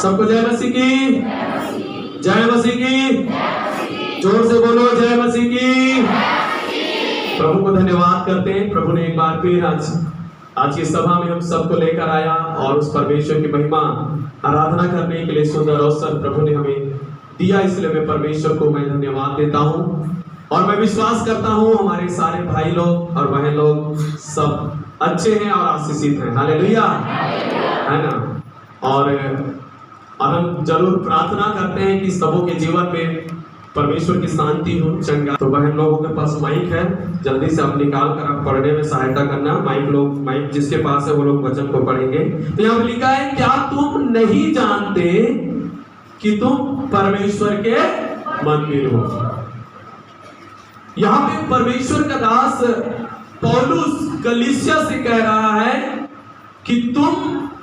सबको जय मसीह की, जय मसीह की, जोर से बोलो जय मसीह की। प्रभु को धन्यवाद करते हैं। प्रभु ने एक बार फिर आज की सभा में हम सबको लेकर आया और उस परमेश्वर की महिमा आराधना करने के लिए सुंदर अवसर प्रभु ने हमें दिया, इसलिए मैं परमेश्वर को मैं धन्यवाद देता हूँ। और मैं विश्वास करता हूँ हमारे सारे भाई लोग और बहन लोग सब अच्छे हैं और आशीषित हैं। हालेलुया, है ना। और हम जरूर प्रार्थना करते हैं कि सबों के जीवन में परमेश्वर की शांति हो, चंगा। तो बहन लोगों के पास माइक है, जल्दी से आप निकाल कर आप पढ़ने में सहायता करना। माइक जिसके पास है वो लोग वचन को पढ़ेंगे। तो यहाँ लिखा है, क्या तुम नहीं जानते कि तुम परमेश्वर के मंदिर हो। यहाँ पे परमेश्वर का दास पौलुस कलीसिया से कह रहा है कि तुम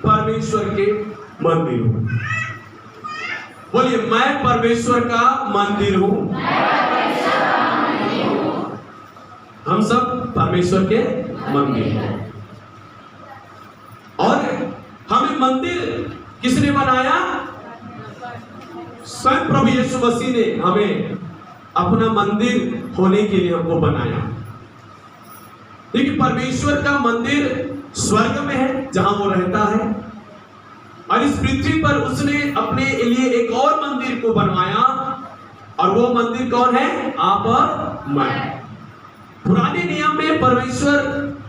परमेश्वर के मंदिर हो। बोलिए, मैं परमेश्वर का मंदिर हूं। हम सब परमेश्वर के मंदिर हैं। और हमें मंदिर किसने बनाया? स्वयं प्रभु यीशु मसीह ने हमें अपना मंदिर होने के लिए हमको बनाया। देखिए, परमेश्वर का मंदिर स्वर्ग में है जहां वो रहता है, और इस पृथ्वी पर उसने अपने लिए एक और मंदिर को बनवाया। और वो मंदिर कौन है? आप और मैं। पुराने नियम में परमेश्वर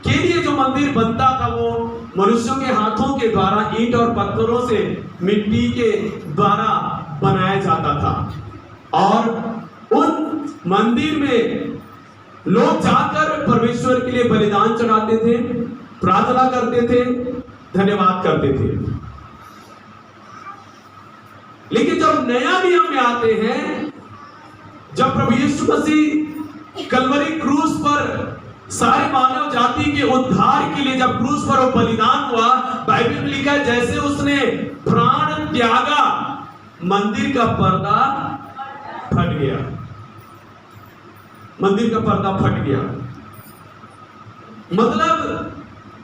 के लिए जो मंदिर बनता था वो मनुष्यों के हाथों के द्वारा, ईंट और पत्थरों से, मिट्टी के द्वारा बनाया जाता था। और उन मंदिर में लोग जाकर परमेश्वर के लिए बलिदान चढ़ाते थे, प्रार्थना करते थे, धन्यवाद करते थे। लेकिन जब नया नियम में आते हैं, जब प्रभु यीशु मसीह कलवरी क्रूस पर सारे मानव जाति के उद्धार के लिए जब क्रूस पर वो बलिदान हुआ, बाइबल में लिखा है जैसे उसने प्राण त्यागा, मंदिर का पर्दा फट गया। मंदिर का पर्दा फट गया। मतलब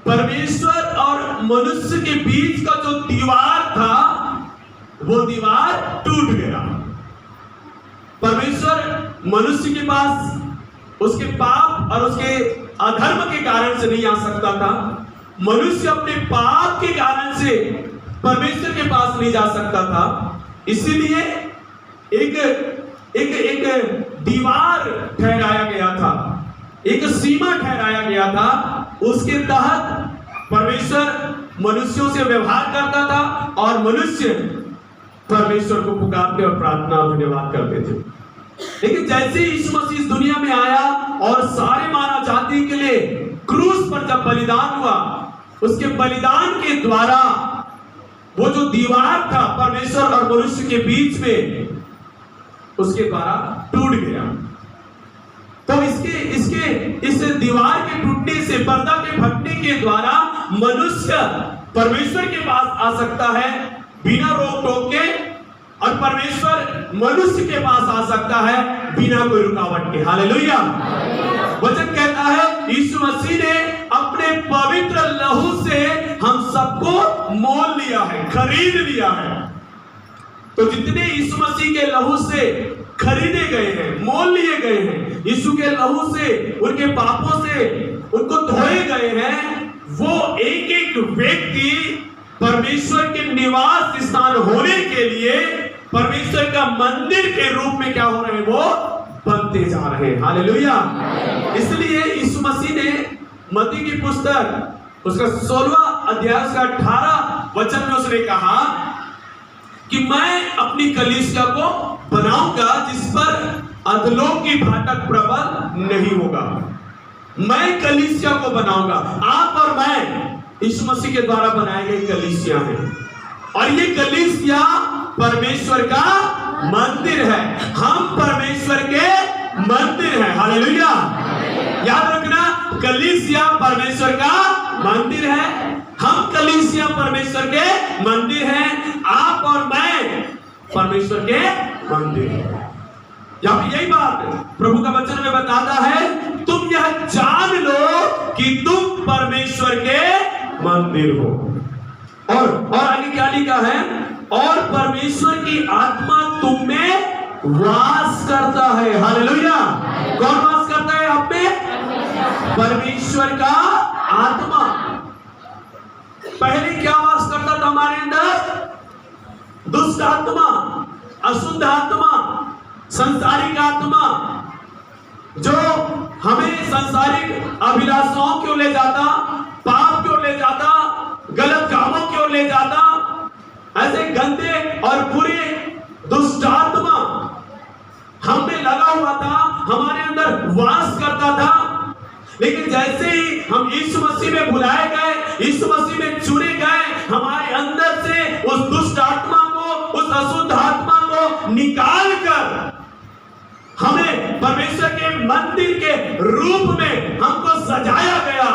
परमेश्वर और मनुष्य के बीच का जो दीवार था वो दीवार टूट गया। परमेश्वर मनुष्य के पास उसके पाप और उसके अधर्म के कारण से नहीं आ सकता था। मनुष्य अपने पाप के कारण से परमेश्वर के पास नहीं जा सकता था। इसीलिए एक दीवार ठहराया गया था, एक सीमा ठहराया गया था। उसके तहत परमेश्वर मनुष्यों से व्यवहार करता था और मनुष्य परमेश्वर को पुकारते और प्रार्थना और धन्यवाद करते थे। लेकिन जैसे यीशु मसीह इस दुनिया में आया और सारे मानव जाति के लिए क्रूस पर जब बलिदान हुआ, उसके बलिदान के द्वारा वो जो दीवार था परमेश्वर और मनुष्य के बीच में, उसके द्वारा टूट गया। तो इस दीवार के टूटने से, पर्दा के फटने के द्वारा मनुष्य परमेश्वर के पास आ सकता है बिना रोक टोक के, और परमेश्वर मनुष्य के पास आ सकता है बिना कोई रुकावट के। हालेलुया। वचन कहता है यीशु मसीह ने अपने पवित्र लहू से हम सबको मोल लिया है, खरीद लिया है। तो जितने यीशु मसीह के लहू से खरीदे गए हैं, मोल लिए गए हैं, यीशु के लहू से, उनके पापों से उनको धोए गए हैं, वो एक एक व्यक्ति परमेश्वर के निवास स्थान होने के लिए परमेश्वर का मंदिर के रूप में क्या हो रहे हैं? वो बनते जा रहे हैं। हालेलुया। इसलिए यीशु मसीह ने मत्ती की पुस्तक उसका 16वां अध्याय का 18 वचन में उसने कहा कि मैं अपनी कलीसिया को बनाऊंगा जिस पर अधलोक की फाटक प्रबल नहीं होगा। मैं कलीसिया को बनाऊंगा। आप और मैं यीशु मसीह के द्वारा बनाए गए कलीसिया है, और ये कलीसिया परमेश्वर का मंदिर है। हम परमेश्वर के मंदिर हैं। हालेलुया। याद रखना, कलीसिया परमेश्वर का मंदिर है। हम कलीसिया परमेश्वर के मंदिर हैं। आप और मैं परमेश्वर के मंदिर हैं। यही बात प्रभु का वचन में बताता है, तुम यह जान लो कि तुम परमेश्वर के मंदिर हो। और आगे क्या लिखा है? और परमेश्वर की आत्मा तुम में वास करता है। हालेलुया। कौन वास करता है आप में? परमेश्वर का आत्मा। पहले क्या वास करता था हमारे अंदर? दुष्ट आत्मा, अशुद्ध आत्मा, संसारिक आत्मा, जो हमें सांसारिक अभिलाषाओं की ओर ले जाता, पाप की ओर ले जाता, गलत कामों की ओर ले जाता, ऐसे गंदे और बुरे दुष्ट आत्मा हम में लगा हुआ था, हमारे अंदर वास करता था। लेकिन जैसे ही हम यीशु मसीह में बुलाए गए, यीशु मसीह में चुने गए, हमारे अंदर से उस दुष्ट आत्मा को, उस अशुद्ध आत्मा को निकाल कर हमें परमेश्वर के मंदिर के रूप में हमको सजाया गया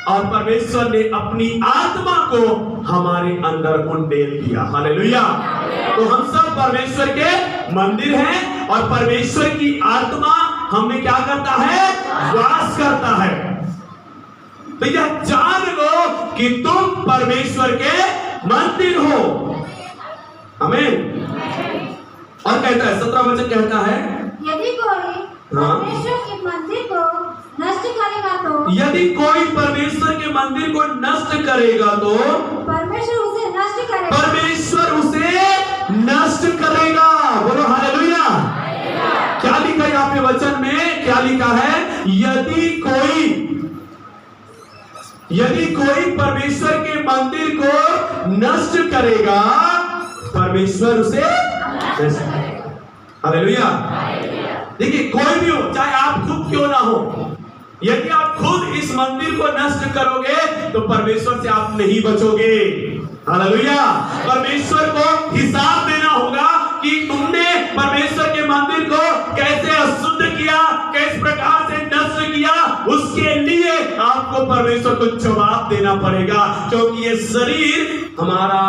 और परमेश्वर ने अपनी आत्मा को हमारे अंदर उंडेल दिया। हालेलुया। तो हम सब परमेश्वर के मंदिर हैं और परमेश्वर की आत्मा हमें क्या करता है? वास करता है। तो यह जान लो कि तुम परमेश्वर के मंदिर हो। आमीन। और कहता है 17 वचन कहता है, यदि कोई परमेश्वर के मंदिर को नष्ट करेगा तो, यदि कोई परमेश्वर के मंदिर को नष्ट करेगा तो परमेश्वर उसे नष्ट करेगा। परमेश्वर उसे नष्ट करेगा। बोलो हालेलुया। क्या लिखा है यहाँ पे वचन में? क्या लिखा है? यदि कोई परमेश्वर के मंदिर को नष्ट करेगा, परमेश्वर उसे नष्ट करेगा। हालेलुया। देखिए, कोई भी हो, चाहे आप खुद क्यों ना हो, यदि आप खुद इस मंदिर को नष्ट करोगे तो परमेश्वर से आप नहीं बचोगे। हालेलुया। परमेश्वर को हिसाब देना होगा कि तुमने परमेश्वर के मंदिर को कैसे अशुद्ध किया, किस प्रकार से नष्ट किया। उसके लिए आपको परमेश्वर को जवाब देना पड़ेगा, क्योंकि ये शरीर हमारा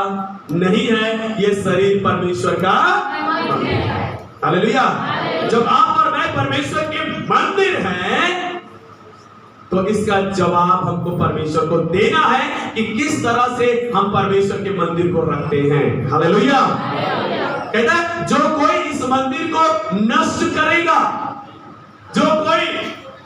नहीं है, ये शरीर परमेश्वर का। हालेलुया। जब आप और मैं परमेश्वर के मंदिर हैं तो इसका जवाब हमको परमेश्वर को देना है कि किस तरह से हम परमेश्वर के मंदिर को रखते हैं। हालेलुया। कहता है, जो कोई इस मंदिर को नष्ट करेगा, जो कोई,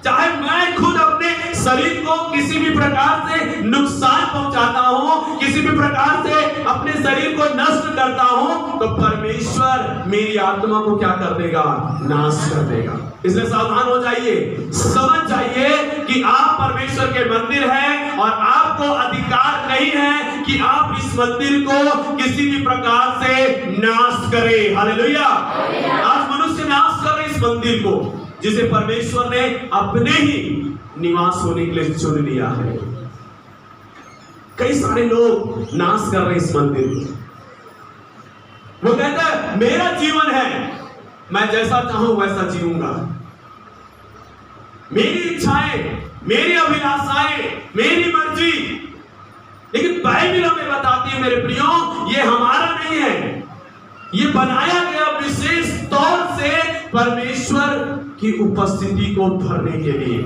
चाहे मैं खुद अपने शरीर को किसी भी प्रकार से नुकसान पहुंचाता हूं, किसी भी प्रकार से अपने शरीर को नष्ट करता हूं, तो परमेश्वर मेरी आत्मा को क्या कर देगा? नाश कर देगा। इसलिए सावधान हो जाइए, समझ जाइए कि आप परमेश्वर के मंदिर हैं और आपको अधिकार नहीं है कि आप इस मंदिर को किसी भी प्रकार से नाश करें। हालेलुया। आज मनुष्य नाश कर रहे इस मंदिर को, जिसे परमेश्वर ने अपने ही निवास होने के लिए चुन लिया है। कई सारे लोग नाश कर रहे इस मंदिर को। वो कहता है, मेरा जीवन है, मैं जैसा चाहूं वैसा जीऊंगा, मेरी इच्छाएं, मेरी अभिलाषाएं, मेरी मर्जी। लेकिन बाइबल हमें बताती है मेरे प्रियो, ये हमारा नहीं है, ये बनाया गया विशेष तौर से परमेश्वर की उपस्थिति को भरने के लिए।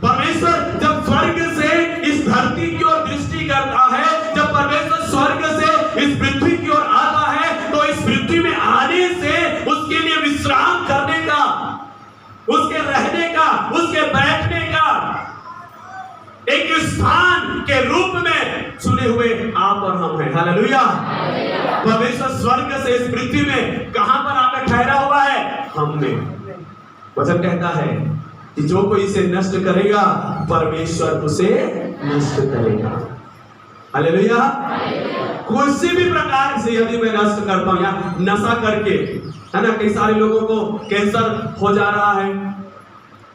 परमेश्वर जब स्वर्ग से इस धरती की ओर दृष्टि करता है, जब परमेश्वर स्वर्ग से इस पृथ्वी की ओर आता है, तो इस पृथ्वी में आने से उसके लिए विश्राम करने का, उसके रहने का, उसके बैठने का एक स्थान के रूप में चुने हुए आप और हम हैं। हालेलुया। परमेश्वर स्वर्ग से इस पृथ्वी में कहां पर आकर ठहरा हुआ है? हम में। वचन कहता है कि जो कोई इसे नष्ट करेगा, परमेश्वर उसे नष्ट करेगा। हालेलुया। किसी भी प्रकार से यदि मैं नष्ट करता हूं, या नशा करके, है ना, कई सारे लोगों को कैंसर हो जा रहा है,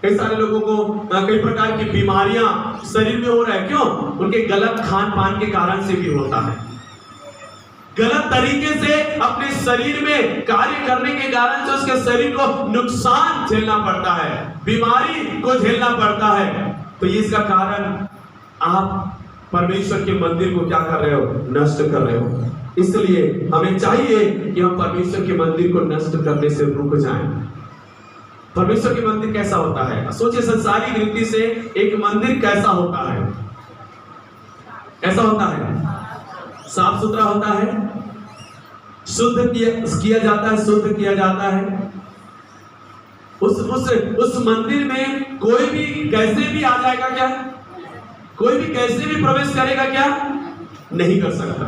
कई सारे लोगों को कई प्रकार की बीमारियां शरीर में हो रहा है। क्यों? उनके गलत खान पान के कारण से भी होता है। गलत तरीके से अपने शरीर में कार्य करने के कारण से उसके शरीर को नुकसान झेलना पड़ता है, बीमारी को झेलना पड़ता है। तो ये इसका कारण आप परमेश्वर के मंदिर को क्या कर रहे हो? नष्ट कर रहे हो। इसलिए हमें चाहिए कि हम परमेश्वर के मंदिर को नष्ट करने से रुक जाएं। परमेश्वर के मंदिर कैसा होता है? सोचिए, संसारिक रीति से एक मंदिर कैसा होता है? कैसा होता है? साफ सुथरा होता है, शुद्ध किया जाता है, शुद्ध किया जाता है। उस मंदिर में कोई भी कैसे भी आ जाएगा क्या? कोई भी कैसे भी प्रवेश करेगा क्या? नहीं कर सकता।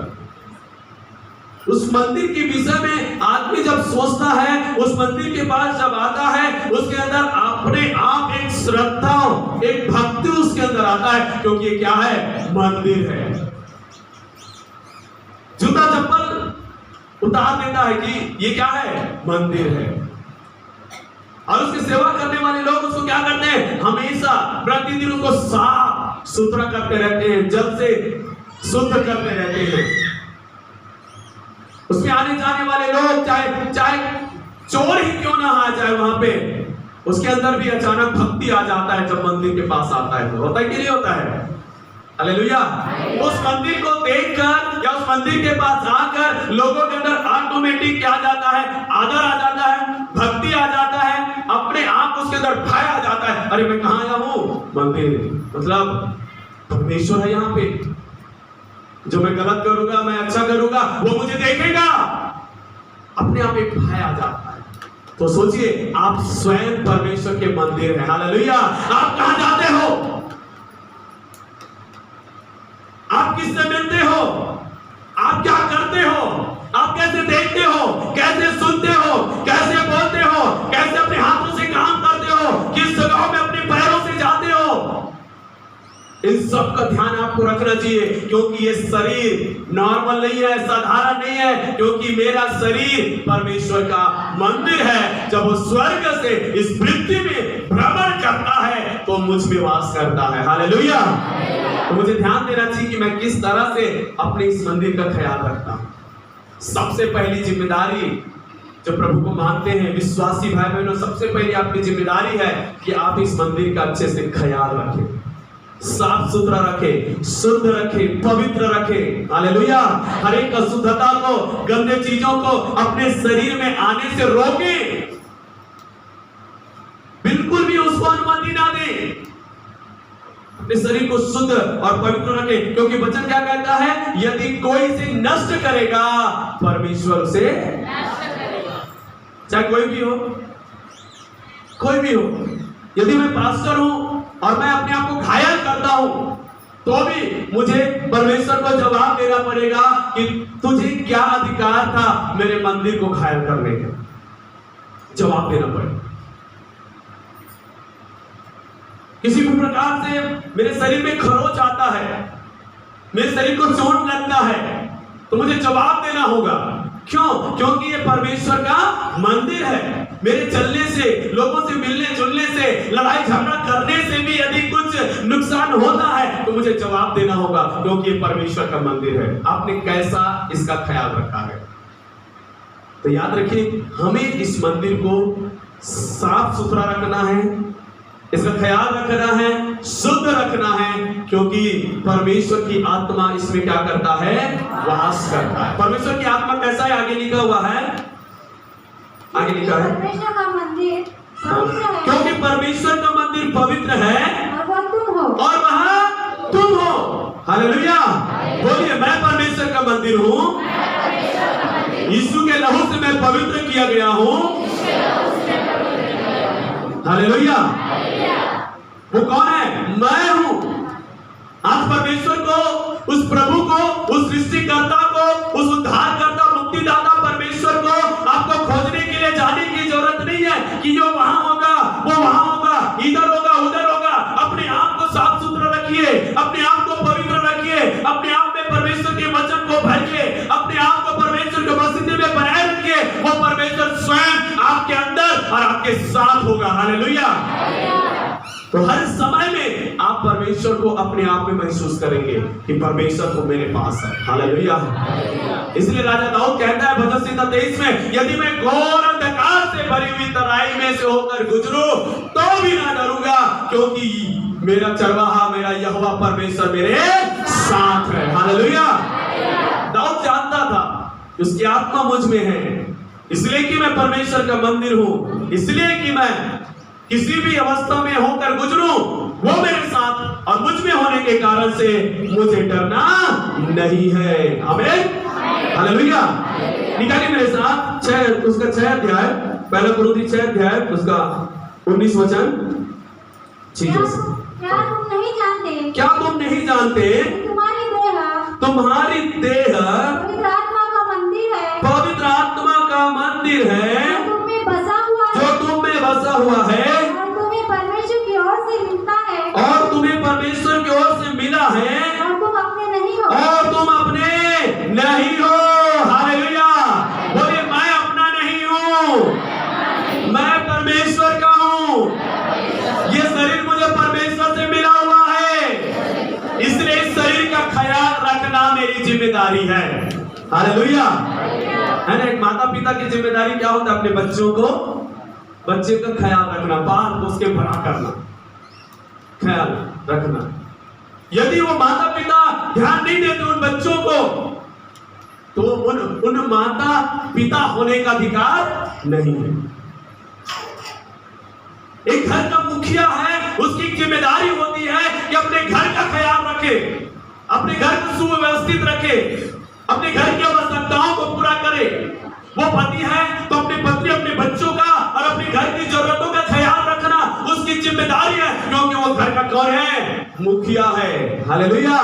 उस मंदिर के विषय में आदमी जब सोचता है, उस मंदिर के पास जब आता है, उसके अंदर अपने आप एक श्रद्धा, एक भक्ति उसके अंदर आता है, क्योंकि ये क्या है? मंदिर है। जूता चप्पल उतार देता है कि ये क्या है? मंदिर है। और उसकी सेवा करने वाले लोग उसको क्या करते हैं? हमेशा प्रतिदिन उसको साफ सुथरा करते रहते हैं, जल से शुद्ध करते रहते हैं। उसमें आने जाने वाले लोग चाहे चोर ही क्यों ना आ जाए वहां पे, उसके अंदर भी अचानक भक्ति आ जाता है जब मंदिर के पास आता है। तो होता है कि नहीं होता है? हालेलुया। उस मंदिर को देखकर या उस मंदिर के पास आकर लोगों के अंदर ऑटोमेटिक क्या आ जाता है? आदर आ जाता है, भक्ति आ जाता है, अपने आप उसके अंदर भय आ जाता है। अरे मैं कहां आया हूं? मंदिर, मतलब परमेश्वर है यहाँ पे। जो मैं गलत करूंगा, मैं अच्छा करूंगा, वो मुझे देखेगा। अपने आप एक भय आ जाता है। तो सोचिए, आप स्वयं परमेश्वर के मंदिर हैं। हालेलुया। आप कहां जाते हो? आप किससे मिलते हो? आप क्या करते हो? आप कैसे देखते हो? कैसे सुनते हो? कैसे बोलते हो? कैसे अपने हाथों से काम करते हो? किस जगहों में अपने पैरों से जाते हो? इन सब का ध्यान आपको रखना चाहिए, क्योंकि ये शरीर नॉर्मल नहीं है, साधारण नहीं है, क्योंकि मेरा शरीर परमेश्वर का मंदिर है। जब वो स्वर्ग से इस पृथ्वी में भ्रमण करता है तो मुझ में वास करता है। हालेलुया। तो मुझे ध्यान देना चाहिए कि मैं किस तरह से अपने इस मंदिर का ख्याल रखता हूं। सबसे पहली जिम्मेदारी जो प्रभु को मानते हैं विश्वासी भाई बहनों, सबसे पहली आपकी जिम्मेदारी है कि आप इस मंदिर का अच्छे से ख्याल रखें, साफ सुथरा रखे, शुद्ध रखे, पवित्र रखे। हालेलुया। हर एक अशुद्धता को, गंदे चीजों को अपने शरीर में आने से रोके, बिल्कुल भी उसको अनुमति ना दे। अपने शरीर को शुद्ध और पवित्र रखे, क्योंकि वचन क्या कहता है? यदि कोई इसे नष्ट करेगा, परमेश्वर उसे नष्ट करेगा। चाहे कोई भी हो, कोई भी हो। यदि मैं पास्टर हूं और मैं अपने आप को घायल करता हूं, तो भी मुझे परमेश्वर को जवाब देना पड़ेगा कि तुझे क्या अधिकार था मेरे मंदिर को घायल करने का? जवाब देना पड़ेगा। किसी भी प्रकार से मेरे शरीर में खरोच आता है, मेरे शरीर को चोट लगता है, तो मुझे जवाब देना होगा। क्यों? क्योंकि ये परमेश्वर का मंदिर है। मेरे चलने से, लोगों से मिलने जुलने से, लड़ाई झगड़ा करने से भी यदि कुछ नुकसान होता है तो मुझे जवाब देना होगा, क्योंकि ये परमेश्वर का मंदिर है। आपने कैसा इसका ख्याल रखा है? तो याद रखिए, हमें इस मंदिर को साफ सुथरा रखना है, इसका ख्याल रखना है, शुद्ध रखना है, क्योंकि परमेश्वर की आत्मा इसमें क्या करता है? वास करता है। परमेश्वर की आत्मा कैसा है? आगे लिखा हुआ है, आगे लिखा है परमेश्वर का मंदिर पवित्र है, क्योंकि परमेश्वर का मंदिर पवित्र है और वह तुम हो, और वहां तुम हो। हालेलुया। बोलिए, मैं परमेश्वर का मंदिर हूँ, यीशु के लहू से मैं पवित्र किया गया हूँ। हालेलुया। वो कौन है? मैं हूं। आज परमेश्वर को, उस प्रभु को, उस सृष्टिकर्ता को, उस उद्धारकर्ता, मुक्तिदाता परमेश्वर को आपको खोजने के लिए जाने की जरूरत नहीं है कि जो वहां होगा वो वहां होगा, इधर होगा उधर होगा। अपने आप को साफ सुथरा रखिए, अपने आप को पवित्र रखिए, अपने आप में परमेश्वर के वचन को भरिए, अपने आप को परमेश्वर के मसीह में बनाए रखिए। वो परमेश्वर स्वयं आपके अंदर और आपके साथ होगा। हालेलुया। तो हर समय में आप परमेश्वर को अपने आप में महसूस करेंगे कि परमेश्वर तो मेरे पास है। हालेलुया। इसलिए राजा दाऊद कहता है भजन संहिता 23 में, यदि मैं घोर अंधकार से भरी हुई तराई में से होकर गुजरूं तो भी ना डरूंगा, क्योंकि मेरा चरवाहा, मेरा यहोवा परमेश्वर मेरे साथ है। हालेलुया। दाऊद जानता था उसकी आत्मा मुझ में है, इसलिए कि मैं परमेश्वर का मंदिर हूं, इसलिए कि मैं किसी भी अवस्था में होकर गुजरूं वो मेरे साथ, और मुझ में होने के कारण से मुझे डरना नहीं है। आमीन। हालेलुया। निकालिए मेरे साथ उसका 6 अध्याय, पहला कुरिन्थी 6 अध्याय उसका 19 वचन। क्या तुम नहीं जानते? क्या तुम नहीं जानते? तुम्हारी देह पवित्र आत्मा का मंदिर है। पवित्र आत्मा का मंदिर है जो तुम में बसा हुआ है। जो तुम में बसा हुआ है और तुम्हें परमेश्वर की ओर से मिलता है। और तुम्हें परमेश्वर की ओर से मिला है और तुम अपने नहीं हो। और तुम अपने नहीं हो। हालेलुया। बोलिए मैं अपना नहीं हूँ, मैं परमेश्वर का हूँ। ये शरीर मुझे परमेश्वर से मिला हुआ है, इसलिए इस शरीर का ख्याल रखना मेरी जिम्मेदारी है। हालेलुया। है ना। एक माता पिता की जिम्मेदारी क्या होता है? अपने बच्चों को, बच्चे का ख्याल रखना, पाल पोस के बड़ा करना, ख्याल रखना। यदि वो माता पिता ध्यान नहीं देते उन बच्चों को, तो उन माता पिता होने का अधिकार नहीं है। एक घर का मुखिया है, उसकी जिम्मेदारी होती है कि अपने घर का ख्याल रखे, अपने घर को सुव्यवस्थित रखे, अपने घर की आवश्यकताओं को पूरा करे। वो पति है तो अपनी पत्नी, अपने बच्चों का और अपने घर की जरूरतों का ख्याल रखना उसकी जिम्मेदारी है, क्योंकि वो घर का कौन है? मुखिया है। हालेलुया।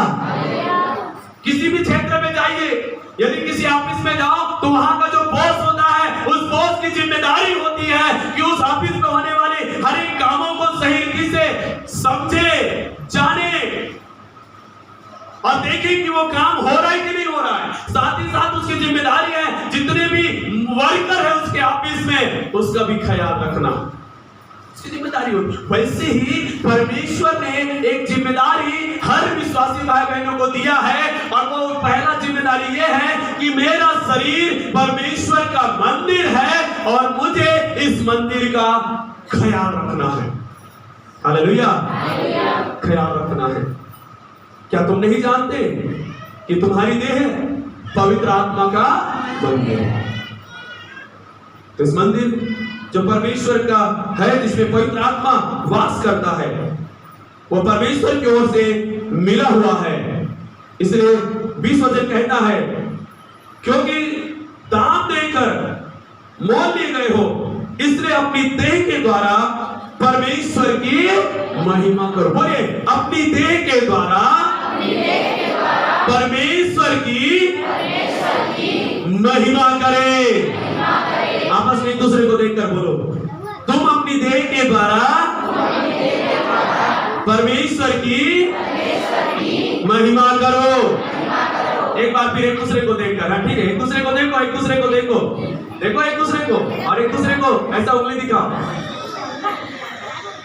किसी भी क्षेत्र में जाइए, यदि किसी ऑफिस में जाओ तो वहां का जो बॉस होता है, उस बॉस की जिम्मेदारी होती है कि उस ऑफिस में होने वाले हर एक कामों को सही रीति से समझे, जाने और देखें कि वो काम हो रहा है कि नहीं हो रहा है। साथ ही साथ उसकी जिम्मेदारी है जितने भी वर्कर है उसके ऑफिस में, उसका भी ख्याल रखना उसकी जिम्मेदारी होती। वैसे ही परमेश्वर ने एक जिम्मेदारी हर विश्वासी भाई बहनों को दिया है, और वो पहला जिम्मेदारी ये है कि मेरा शरीर परमेश्वर का मंदिर है और मुझे इस मंदिर का ख्याल रखना है। हालेलुया। ख्याल रखना है। क्या तुम नहीं जानते कि तुम्हारी देह पवित्र आत्मा का मंदिर है? तो इस मंदिर जो परमेश्वर का है, जिसमें पवित्र आत्मा वास करता है, वो परमेश्वर की ओर से मिला हुआ है। इसलिए 20 वचन कहता है, क्योंकि दाम देकर मोल लिए गए हो, इसलिए अपनी देह के द्वारा परमेश्वर की महिमा करो। बोलिए अपनी देह के द्वारा परमेश्वर की महिमा करे। आपस में एक दूसरे को देखकर बोलो, तुम अपनी देह के द्वारा परमेश्वर की महिमा करो। एक बार फिर एक दूसरे को देखकर, हाँ ठीक है, एक दूसरे को देखो, एक दूसरे को देखो, देखो एक दूसरे को, और एक दूसरे को ऐसा उंगली दिखाओ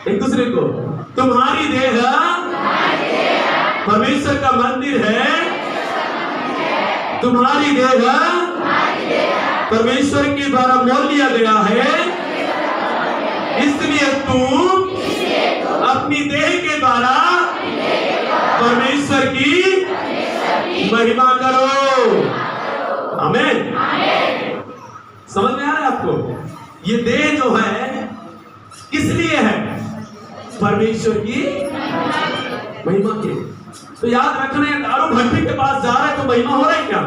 एक दूसरे को। तुम्हारी देह परमेश्वर का मंदिर है, तुम्हारी देह परमेश्वर के द्वारा मोल लिया गया है, इसलिए तुम अपनी देह के द्वारा परमेश्वर की महिमा करो। आमीन। समझ में आ रहा है आपको? ये देह जो है किस लिए है? परमेश्वर की महिमा के। तो याद रखना है, दारू भट्टी के पास जा रहा है तो महिमा हो रहा है क्या?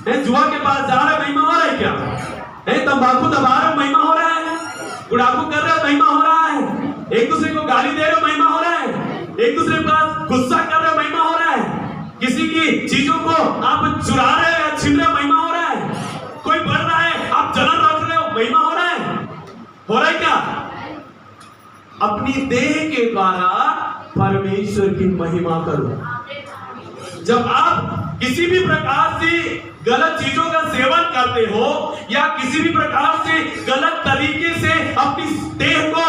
है जुआ के पास जा रहा है, महिमा हो रहा है क्या? है तंबाकू दबा रहे हो, महिमा हो रहा है? गुड़ाकू कर रहे हो, महिमा हो रहा है? एक दूसरे को गाली दे रहे हो, महिमा हो रहा है? एक दूसरे के पास गुस्सा कर रहे हो, महिमा हो रहा है? किसी की चीजों को आप चुरा रहे हो या छीन रहे हो, महिमा हो रहा है? कोई बढ़ रहा है, आप जलन रख रहे हो, महिमा हो रहा है? हो रहा है क्या? अपनी देह के द्वारा परमेश्वर की महिमा करो। जब आप किसी भी प्रकार से गलत चीजों का सेवन करते हो या किसी भी प्रकार से गलत तरीके से अपनी देह को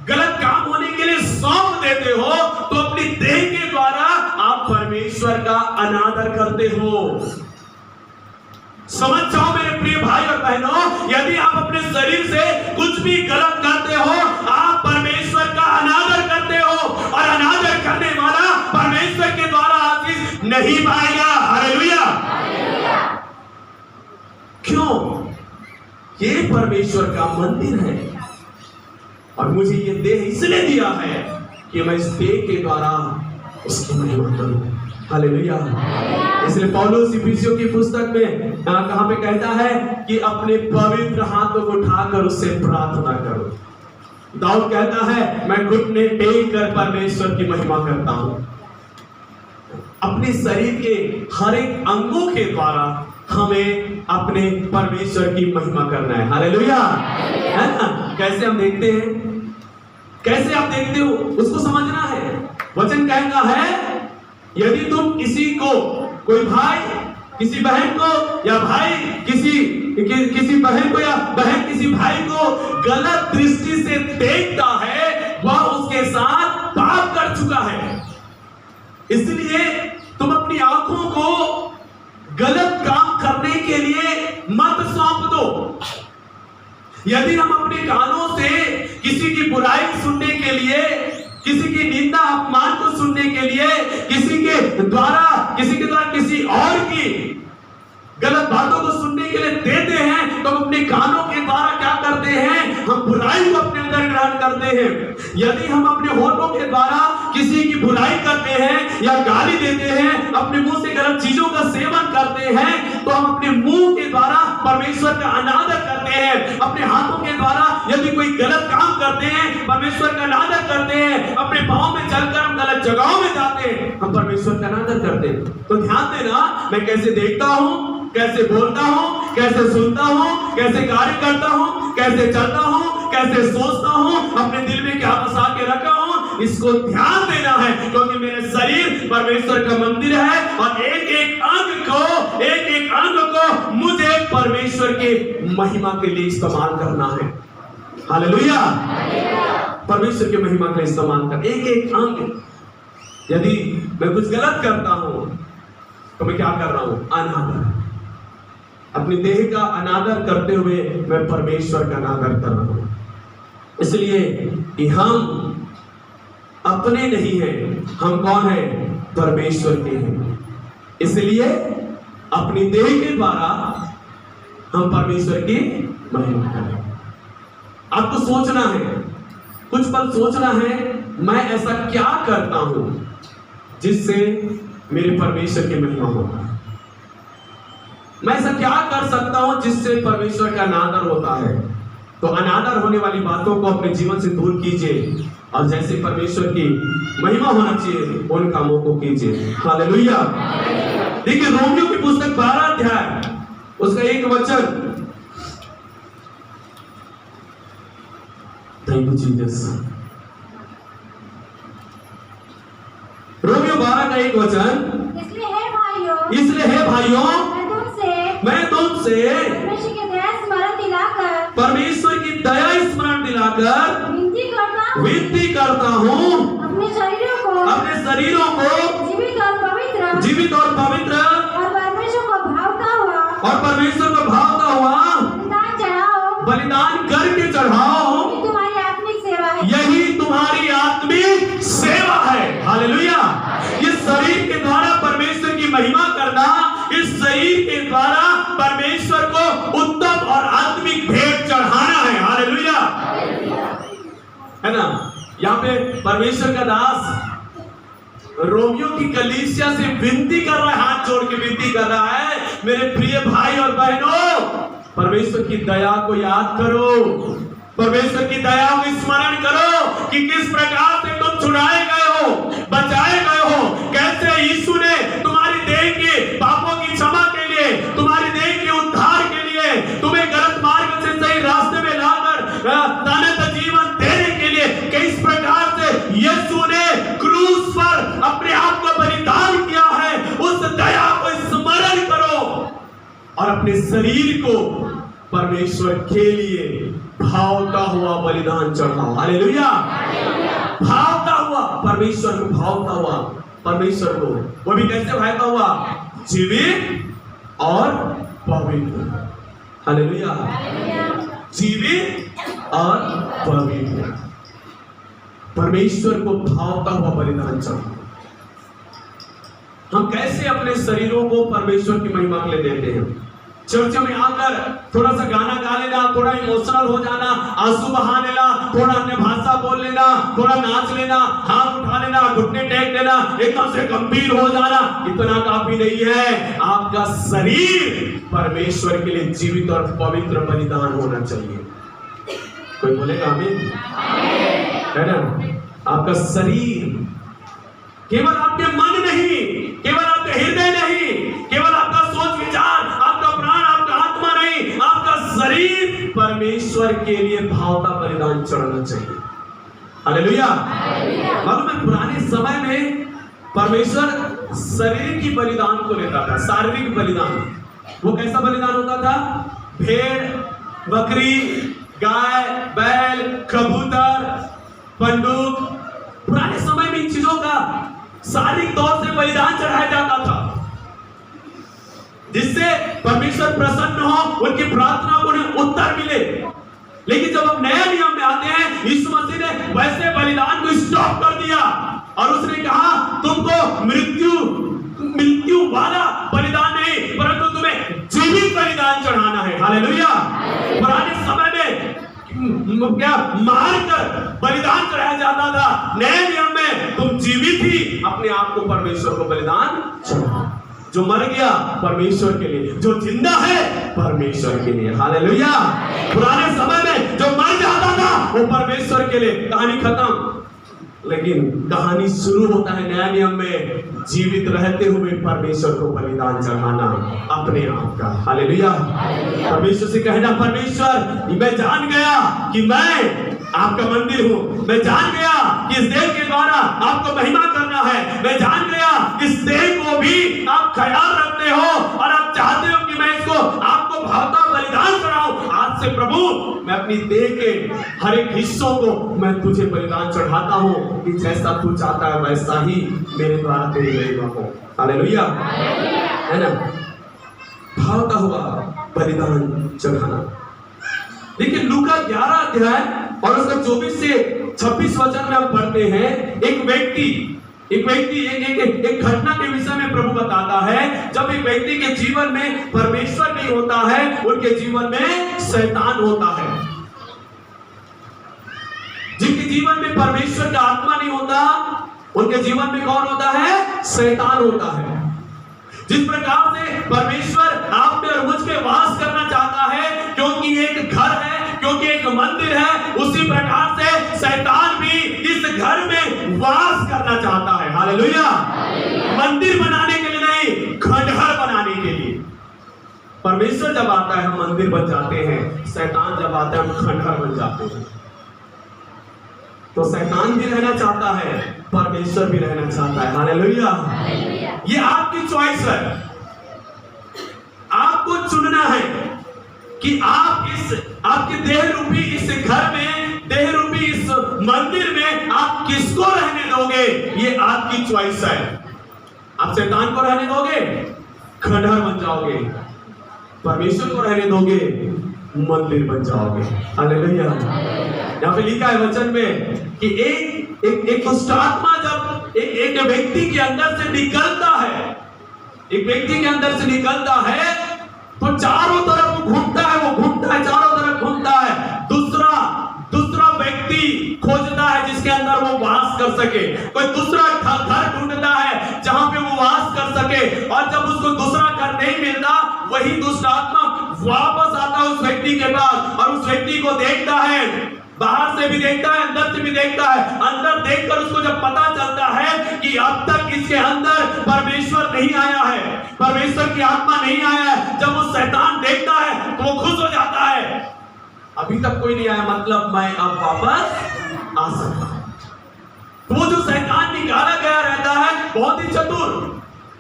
गलत काम होने के लिए सौंप देते हो, तो अपनी देह के द्वारा आप परमेश्वर का अनादर करते हो। समझ जाओ मेरे प्रिय भाई और बहनों, यदि आप अपने शरीर से कुछ भी गलत करते हो, आप परमेश्वर का अनादर करते हो, और अनादर करने वाला परमेश्वर के द्वारा आशीष नहीं पाएगा। हालेलुया। क्यों? ये परमेश्वर का मंदिर है, और मुझे ये देह इसलिए दिया है कि मैं इस देह के द्वारा उसकी महिमा करूं। हालेलुया। इसलिए पौलुस इफिसियों की पुस्तक में कहां पे कहता है कि अपने पवित्र हाथों को उठाकर उससे प्रार्थना करो। दाऊद कहता है मैं घुटने टेक कर परमेश्वर की महिमा करता हूं। अपने शरीर के हर एक अंगों के द्वारा हमें अपने परमेश्वर की महिमा करना है। हालेलुया, है ना? कैसे हम देखते हैं, कैसे आप देखते हो उसको समझना है। वचन कहता है यदि तुम किसी को, कोई भाई किसी बहन को, या भाई किसी बहन को, या बहन किसी भाई को गलत दृष्टि से देखता है, वह उसके साथ पाप कर चुका है। इसलिए तुम अपनी आंखों को गलत काम करने के लिए मत सौंप दो। यदि हम अपने कानों से किसी की बुराई सुनने के लिए, किसी की निंदा अपमान को सुनने के लिए, किसी के द्वारा किसी और की गलत बातों को सुनने के लिए देते हैं, तो हम अपने कानों के द्वारा क्या करते हैं, हम बुराई को अपने अंदर ग्रहण करते हैं। यदि हम अपने होठों के द्वारा किसी की बुराई करते हैं या गाली देते हैं, अपने मुंह से गलत चीजों का सेवन करते हैं, तो हम अपने मुंह के द्वारा परमेश्वर का अनादर करते हैं। अपने हाथों के द्वारा यदि कोई गलत काम करते हैं, परमेश्वर का अनादर करते हैं। अपने पांव में चलकर हम गलत जगहों में जाते हैं, हम परमेश्वर का अनादर करते हैं। तो ध्यान देना, मैं कैसे देखता हूं, कैसे बोलता हूं, कैसे सुनता हूं, कैसे कार्य करता हूं, कैसे चलता हूं, कैसे सोचता हूं, अपने दिल में क्या बसा के रखा हूं, इसको ध्यान देना है। क्योंकि मेरे शरीर परमेश्वर का मंदिर है और एक एक अंग को मुझे परमेश्वर के महिमा के लिए इस्तेमाल करना है। हालेलुया, परमेश्वर की महिमा के लिए इस्तेमाल कर। एक एक अंग, यदि मैं कुछ गलत करता हूं तो मैं क्या कर रहा हूं, अनादर, अपनी देह का अनादर करते हुए मैं परमेश्वर का अनादर कर रहा हूं। इसलिए कि हम अपने नहीं हैं, हम कौन हैं, परमेश्वर के हैं। इसलिए अपनी देह के द्वारा हम परमेश्वर की महिमा करें। आपको सोचना है, कुछ पल सोचना है, मैं ऐसा क्या करता हूं जिससे मेरे परमेश्वर की महिमा हो। मैं ऐसा क्या कर सकता हूं जिससे परमेश्वर का अनादर होता है। तो अनादर होने वाली बातों को अपने जीवन से दूर कीजिए और जैसे परमेश्वर की महिमा होना चाहिए उन कामों को कीजिए। हालेलुया। देखिए रोमियो की पुस्तक 12 अध्याय उसका 1 वचन, थैंक यू जीसस। रोमियो 12 का 1 वचन, इसलिए हे भाइयों मैं तुमसे परमेश्वर की दया स्मरण दिलाकर विनती करता हूँ, अपने शरीरों को जीवित और पवित्र और परमेश्वर को भावता हुआ बलिदान करके चढ़ाओ, यही तुम्हारी आत्मिक सेवा है। हालेलुया। इस शरीर के द्वारा परमेश्वर की महिमा करना, इस शरीर के द्वारा परमेश्वर को उत्तम और आत्मिक भेंट चढ़ाना है। हालेलुया, है ना। यहाँ पे परमेश्वर का दास रोमियो की कलीसिया से विनती कर रहा है, हाथ जोड़ के विनती कर रहा है, मेरे प्रिय भाई और बहनों, परमेश्वर की दया को याद करो, परमेश्वर की दया को स्मरण करो कि किस प्रकार से तुम छुड़ाए गए हो, बचाए गए हो, कैसे यीशु ने तुम्हारी देह के पापों की क्षमा के लिए, तुम्हारी देह के उद्धार के लिए, तुम्हें गलत मार्ग से सही रास्ते में लाकर अनंत जीवन देने के लिए किस प्रकार से यीशु ने क्रूस पर अपने आप को बलिदान किया है। उस दया को स्मरण करो और अपने शरीर को परमेश्वर के लिए भावता हुआ बलिदान चढ़ाओ। हालेलुया। भावता हुआ, परमेश्वर को भावता हुआ, परमेश्वर को, वो भी कैसे भावता हुआ, जीवित और पवित्र। हालेलुया। जीवित और पवित्र, परमेश्वर को भावता हुआ बलिदान चढ़ाओ। हम कैसे अपने शरीरों को परमेश्वर की महिमा के लिए देते हैं। चर्च में आकर थोड़ा सा गाना गा लेना, थोड़ा इमोशनल हो जाना, आंसू बहा लेना, थोड़ा अन्य भाषा बोल लेना, थोड़ा नाच लेना, हाथ उठा लेना, घुटने टेक लेना, एकदम से गंभीर हो जाना, इतना काफी नहीं है। आपका शरीर परमेश्वर के लिए जीवित और पवित्र बलिदान होना चाहिए। कोई बोलेगा आमीन? है ना? आपका शरीर, केवल आपके मन नहीं, केवल आपके हृदय नहीं, केवल आपका सोच विचार, आपका प्राण, आपका आत्मा नहीं, आपका शरीर परमेश्वर के लिए भावता बलिदान चढ़ाना चाहिए। हालेलुया। मालूम है पुराने समय में परमेश्वर शरीर की बलिदान को लेता था, शारीरिक बलिदान। वो कैसा बलिदान होता था? भेड़, बकरी, गाय, बैल, कबूतर, पंडुक। पुराने समय में इन चीजों का शारीरिक तौर से बलिदान चढ़ाया जाता था, जिससे परमेश्वर प्रसन्न हो, उनकी प्रार्थना को उत्तर मिले। लेकिन जब हम नए नियम में आते हैं, यीशु मसीह ने वैसे बलिदान को स्टॉप कर दिया और उसने कहा तुमको मृत्यु वाला बलिदान नहीं, परंतु तुम्हें जीवित बलिदान चढ़ाना है। हालेलुया। पुराने समय में क्या मारकर बलिदान चढ़ाया जाता था, नए नियम में तुम जीवित ही अपने आप को परमेश्वर को बलिदान चढ़ाओ। जो मर गया परमेश्वर के लिए, जो जिंदा है परमेश्वर के लिए। हालेलुया। पुराने समय में जो मर जाता था वो परमेश्वर के लिए, कहानी खत्म। लेकिन कहानी शुरू होता है नया नियम में, जीवित रहते हुए परमेश्वर को बलिदान चढ़ाना अपने आप का। हालेलुया। परमेश्वर से कहना, परमेश्वर मैं जान गया कि मैं आपका मंदिर हूं, मैं जान गया कि इस देह के द्वारा आपको महिमा करना है, मैं जान गया इस देह को भी आप ख्याल रखते हो और आप चाहते हो कि मैं इसको आपको भावता बलिदान कराऊं। आज से प्रभु मैं अपनी देह के हर एक हिस्सों को मैं तुझे बलिदान चढ़ाता हूं कि जैसा तू चाहता है वैसा ही मेरे द्वारा तेरी महिमा हो। हालेलुया। है ना? भावता हुआ बलिदान चढ़ाना। लेकिन लूका 11 अध्याय और उसका 24 से 26 वचन में हम पढ़ते हैं, एक व्यक्ति एक घटना के विषय में प्रभु बताता है। जब एक व्यक्ति के जीवन में परमेश्वर नहीं होता है, उनके जीवन में शैतान होता है। जिनके जीवन में परमेश्वर का आत्मा नहीं होता, उनके जीवन में कौन होता है? शैतान होता है। जिस प्रकार से परमेश्वर आप में और मुझ पे वास करना चाहता है, क्योंकि एक घर है, क्योंकि एक मंदिर है, उसी प्रकार से शैतान भी इस घर में वास करना चाहता है। हालेलुया। मंदिर बनाने के लिए नहीं, खंडहर बनाने के लिए। परमेश्वर जब आता है हम मंदिर बन जाते हैं, शैतान जब आता है हम खंडहर बन जाते हैं। तो शैतान भी रहना चाहता है, परमेश्वर भी रहना चाहता है। हालेलुया। ये आपकी चॉइस है, आपको चुनना है कि आप आपके देह रूपी इस घर में, देह रूपी इस मंदिर में आप किसको रहने दोगे। ये आपकी चॉइस है। आप शैतान को रहने दोगे, खंडहर बन जाओगे, परमेश्वर को रहने दोगे, मंदिर बन जाओगे। हालेलुया। यहाँ पे लिखा है वचन में कि एक दुष्ट आत्मा जब एक व्यक्ति के अंदर से निकलता है, एक व्यक्ति के अंदर से निकलता है तो चारों तरफ वो घूमता है, चारों तरफ घूमता है। दूसरा व्यक्ति खोजता है जिसके अंदर वो वास कर सके। कोई दूसरा घर ढूंढता है जहां पे वो वास कर सके, और जब उसको दूसरा घर नहीं मिलता, वही दुष्ट आत्मा वापस आता है उस व्यक्ति के पास और उस व्यक्ति को देखता है, बाहर से भी देखता है, अंदर से भी देखता है। अंदर देखकर उसको जब पता चलता है कि अब तक इसके अंदर परमेश्वर नहीं आया है, परमेश्वर की आत्मा नहीं आया है, जब वो शैतान देखता है तो वो खुश हो जाता है, अभी तक कोई नहीं आया, मतलब मैं अब वापस आ सकता हूं। तो वो जो शैतान निकाला गया रहता है बहुत ही चतुर।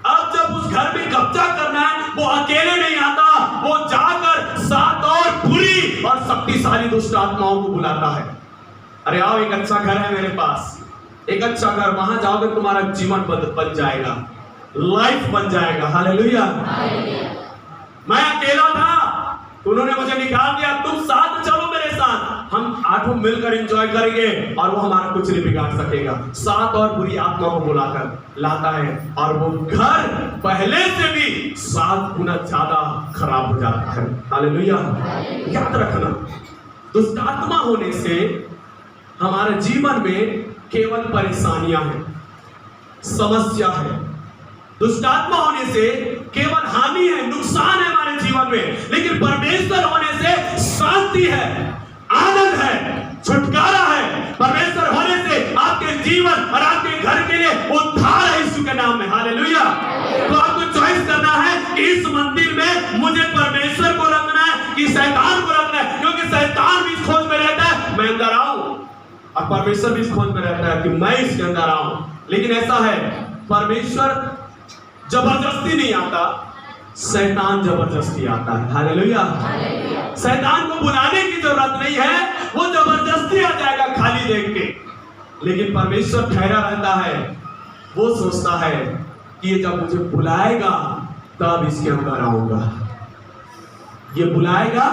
अब जब उस घर में कब्जा करना है, वो अकेले नहीं आता, वो जाकर 7 और बुरी और शक्तिशाली दुष्ट आत्माओं को बुलाता है। अरे आओ, एक अच्छा घर है मेरे पास, एक अच्छा घर, वहां जाओगे तुम्हारा जीवन बन जाएगा, लाइफ बन जाएगा। हालेलुया। मैं अकेला था, उन्होंने मुझे निकाल दिया, तुम साथ चलो मेरे साथ, हम आठों मिलकर एंजॉय करेंगे और वो हमारा कुछ नहीं बिगाड़ सकेगा। 7 और बुरी आत्मा को बुलाकर लाता है और वो घर पहले से भी 7 गुना ज्यादा खराब हो जाता है। हालेलुया। याद रखना, दुष्ट आत्मा होने से हमारे जीवन में केवल परेशानियां हैं, समस्या है। दुष्ट आत्मा होने से केवल हानि है, नुकसान है हमारे जीवन में। लेकिन परमेश्वर होने से शांति है, आनंद है, छुटकारा है। परमेश्वर होने से आपके जीवन और आपके घर के लिए उद्धार है यीशु के नाम में। हालेलुया। तो आपको चॉइस करना है कि इस मंदिर में मुझे परमेश्वर को रखना है कि शैतान को रखना है, क्योंकि शैतान भी इस खोज में रहता है मैं अंदर आऊं, और परमेश्वर भी इस खोज में रहता है कि मैं इसके अंदर आऊं। लेकिन ऐसा है, परमेश्वर जबरदस्ती नहीं आता, शैतान जबरदस्ती आता है। हालेलुया। शैतान को बुलाने की जरूरत नहीं है, वो जबरदस्ती आ जाएगा खाली देख के। लेकिन परमेश्वर ठहरा रहता है, वो सोचता है कि ये जब मुझे बुलाएगा तब इसके अंदर आऊंगा, ये बुलाएगा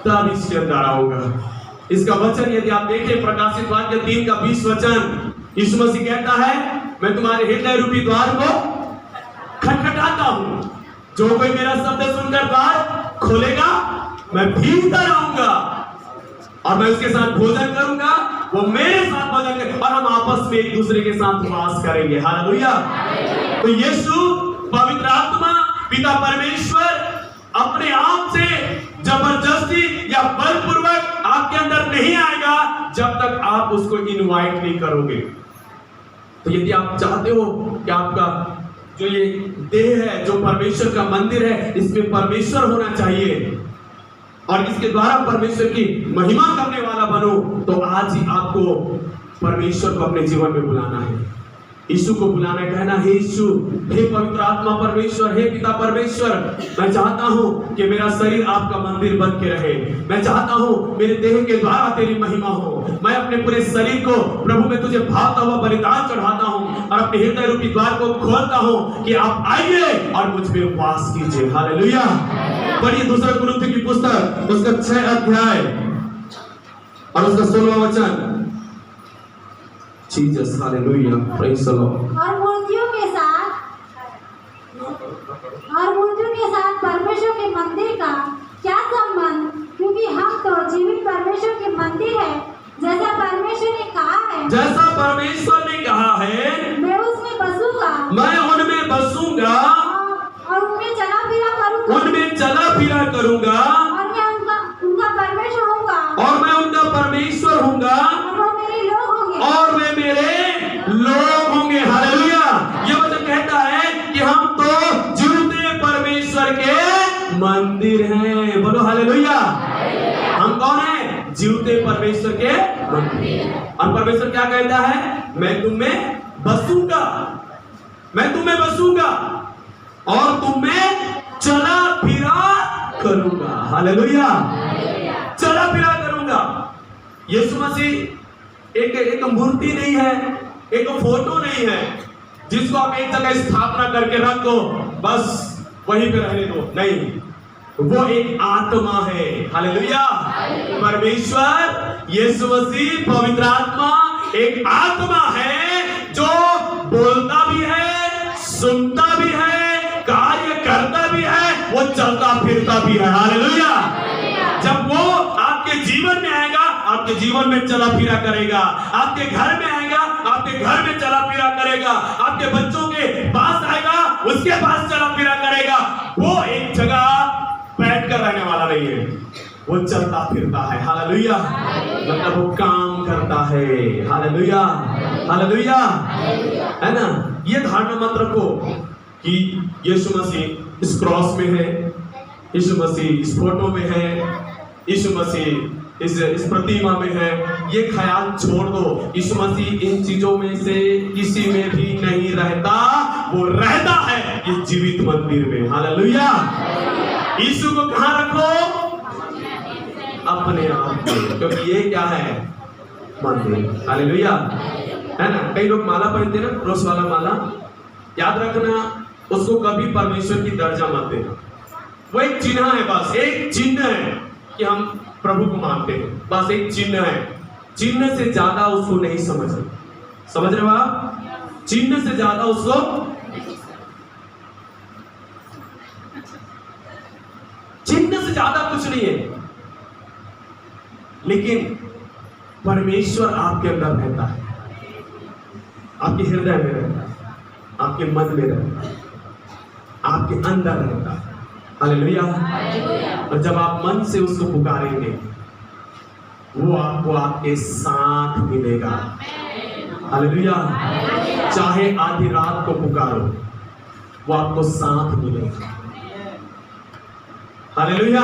तब इसके अंदर आऊंगा। इसका वचन यदि आप देखें प्रकाशित वाक्य 3 का 20 वचन, यीशु मसीह कहता है मैं तुम्हारे हृदय रूपी द्वार को खटखटाता हूं, जो कोई मेरा शब्द सुनकर द्वार खोलेगा मैं भीतर आऊंगा और मैं उसके साथ भोजन करूंगा, वो मेरे साथ भोजन करेंगे और हम आपस में एक दूसरे के साथ वास करेंगे। हालेलुया। तो यीशु पवित्र आत्मा पिता परमेश्वर अपने आप से जबरदस्ती या बलपूर्वक आपके अंदर नहीं आएगा जब तक आप उसको इनवाइट नहीं करोगे। तो यदि आप चाहते हो कि आपका जो ये देह है, जो परमेश्वर का मंदिर है, इसमें परमेश्वर होना चाहिए और इसके द्वारा परमेश्वर की महिमा करने वाला बनो, तो आज ही आपको परमेश्वर को अपने जीवन में बुलाना है, यीशु को बुलाना, कहना हे यीशु, हे पवित्र आत्मा परमेश्वर, हे पिता परमेश्वर, मैं चाहता हूं कि मेरा शरीर आपका मंदिर बन के रहे। मैं चाहता हूं मेरे देह के द्वारा तेरी महिमा हो। मैं अपने पूरे शरीर को प्रभु में तुझे भावता हुआ बलिदान चढ़ाता हूं और अपने हृदय रूपी द्वार को खोलता हूं कि आप आइए और मुझ में वास कीजिए। हालेलुया। पढ़िए 2 कुरिन्थियों की पुस्तक उसका 6 अध्याय और उसका 16वां वचन। Jesus, hallelujah, praise the Lord. और मूर्तियों के साथ परमेश्वर के मंदिर का क्या संबंध, क्योंकि हम तो जीवित परमेश्वर के मंदिर है, जैसा परमेश्वर ने कहा है, जैसा परमेश्वर ने कहा है मैं उसमें बसूंगा, मैं उनमें बसूंगा और उनमें चला फिरा करूंगा, उनमें चला फिरा करूंगा और मैं उनका परमेश्वर होऊंगा, और मैं उनका परमेश्वर होऊंगा और वो मेरे लोग होंगे, और वे मेरे लोग होंगे। हालेलुया। ये वचन कहता है कि हम तो जीवते परमेश्वर के मंदिर हैं। बोलो हालेलुया। हम कौन हैं? जीवते परमेश्वर के मंदिर। और परमेश्वर क्या कहता है? मैं तुम में बसूंगा, मैं तुम में बसूंगा और तुम में चला फिरा करूंगा। हालेलुया। चला फिरा करूंगा। यीशु मसीह एक मूर्ति नहीं है, एक फोटो नहीं है जिसको आप एक जगह स्थापना करके रख दो, बस वहीं पे रहने दो। नहीं, वो एक आत्मा है। हालेलुया। परमेश्वर यीशु मसीह पवित्र आत्मा एक आत्मा है जो बोलता भी है, सुनता भी है, कार्य करता भी है, वो चलता फिरता भी है। हालेलुया। जब वो आपके जीवन में आएगा, आपके जीवन में चला फिरा करेगा। आपके घर में आएगा, आपके घर में चला फिरा करेगा। आपके बच्चों के पास आएगा, उसके पास चला फिरा करेगा। वो एक जगह बैठ कर रहने वाला नहीं है, वो चलता फिरता है। हालेलुया। मतलब वो काम करता है। हालेलुया। हालेलुया। है ना? ये धारणा मत रखो कि यीशु मसीह इस क्रॉस में है, यीशु मसीह इस फोटो में है, यीशु मसीह इस प्रतिमा में है। ये ख्याल छोड़ दो। यीशु मसीह इन चीजों में से किसी में भी नहीं रहता, वो रहता है ये जीवित मंदिर में। हालेलुया। यीशु को कहां रखो? अपने आप में, क्योंकि ये क्या है? मंदिर। हालेलुया। है ना? कई लोग माला पहनते हैं ना, क्रोस वाला माला। याद रखना, उसको कभी परमेश्वर की दर्जा मत देना। वो एक चिन्ह है, बस एक चिन्ह है। कि हम प्रभु को मानते हैं, बस एक चिन्ह है। चिन्ह से ज्यादा उसको नहीं समझ रहे हो आप? चिन्ह से ज्यादा उसको चिन्ह से ज्यादा कुछ नहीं है, लेकिन परमेश्वर आपके अंदर रहता है, आपके हृदय में रहता है, आपके मन में रहता है, आपके अंदर रहता है। हालेलुया। और जब आप मन से उसको पुकारेंगे, वो आपको आपके साथ मिलेगा। हालेलुया। चाहे आधी रात को पुकारो, वो आपको साथ मिलेगा। हालेलुया।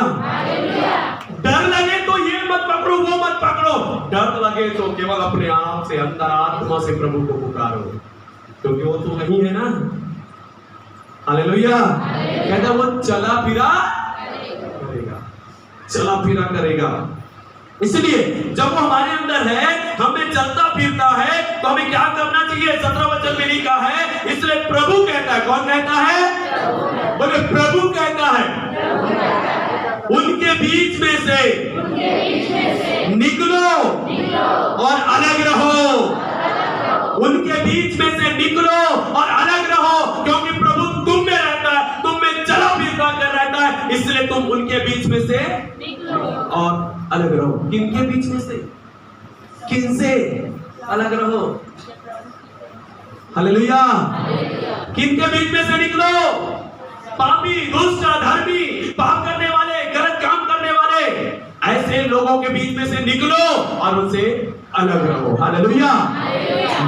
डर लगे तो ये मत पकड़ो, वो मत पकड़ो। डर लगे तो केवल अपने आप से, अंतर आत्मा से प्रभु को पुकारो, क्योंकि वो तो वही है ना। हालेलुया। कहता वो चला फिरा करेगा, चला फिरा करेगा। इसलिए जब वो हमारे अंदर है, हमें चलता फिरता है, तो हमें क्या करना चाहिए? 17 वचन में लिखा है, इसलिए प्रभु कहता है। कौन कहता है? बोले प्रभु कहता है, उनके बीच में से निकलो और अलग रहो। उनके बीच में से निकलो और अलग रहो, क्योंकि प्रभु तुम में रहता है, तुम में चला फिरता कर रहता है, इसलिए तुम उनके बीच में से और अलग रहो। किनके बीच में से? किनसे अलग रहो? हालेलुया। किनके बीच में से निकलो? पापी, दुष्ट, अधर्मी, पाप करने वाले, गलत काम करने वाले, ऐसे लोगों के बीच में से निकलो और उनसे अलग रहो। हालेलुया।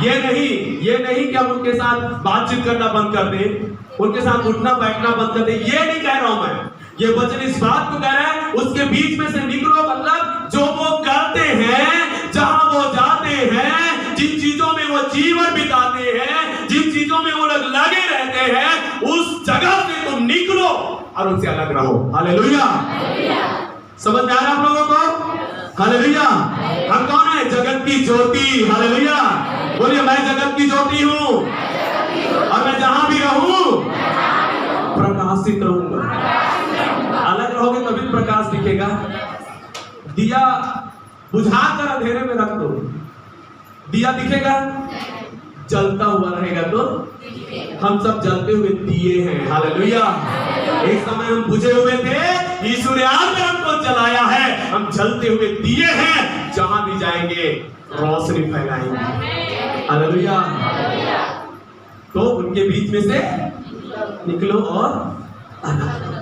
ये नहीं कि हम उनके साथ बातचीत करना बंद कर दें, उनके साथ उठना बैठना बंद कर दें, ये नहीं कह रहा हूं मैं। ये वचन इस बात को कह रहा है, उसके बीच में से निकलो, मतलब जो वो करते हैं, जहां वो जाते हैं, जिन चीजों में वो जीवन बिताते हैं, जिन चीजों में वो लोग लगे रहते हैं, उस जगह से तुम निकलो और उनसे अलग रहो। हालेलुया। समझ में आ रहा आप लोगों को? हालेलुया। हम कौन है? जगत की ज्योति। हालेलुया। बोलिए मैं जगत की ज्योति हूं और मैं जहां भी रहूं प्रकाशित रहूंगा। अलग रहोगे तभी प्रकाश दिखेगा। दिया बुझाकर अंधेरे में रख दो, दिया दिखेगा? जलता हुआ रहेगा तो हम सब जलते हुए दिए हैं। हालेलुया। एक समय हम बुझे हुए थे, यीशु ने आकर हमको जलाया है, हम जलते हुए दिए हैं, जहां भी जाएंगे रोशनी फैलाएंगे। हालेलुया। तो उनके बीच में से निकलो और अलग।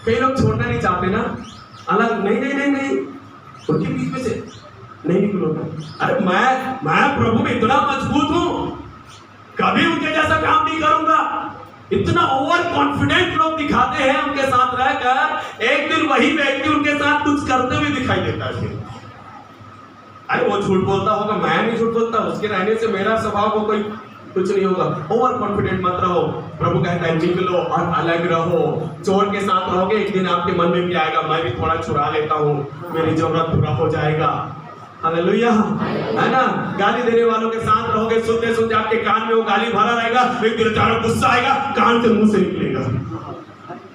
कई लोग छोड़ना नहीं चाहते ना, अलग नहीं, उनके बीच में से नहीं निकलोगा। अरे मैं प्रभु में इतना मजबूत हूं, कभी उनके जैसा काम नहीं करूंगा। इतना ओवर कॉन्फिडेंट लोग दिखाते हैं उनके साथ रहकर, एक दिन वही व्यक्ति उनके साथ कुछ करते हुए दिखाई देता है। अरे वो झूठ बोलता होगा, मैं नहीं झूठ बोलता, उसके रहने से मेरा स्वभाव को कोई कुछ नहीं होगा। ओवर कॉन्फिडेंट मत रहो। प्रभु कहता है निकलो और अलग रहो। चोर के साथ रहोगे, एक दिन आपके मन में भी आएगा मैं भी थोड़ा चुरा लेता हूँ, मेरी जरूरत पूरा हो जाएगा। हालेलुया। है ना? गाली देने वालों के साथ रहोगे, सुनते सुनते आपके कान में वो गाली भरा रहेगा, एक दिन अचानक गुस्सा आएगा, कान से मुंह से निकलेगा,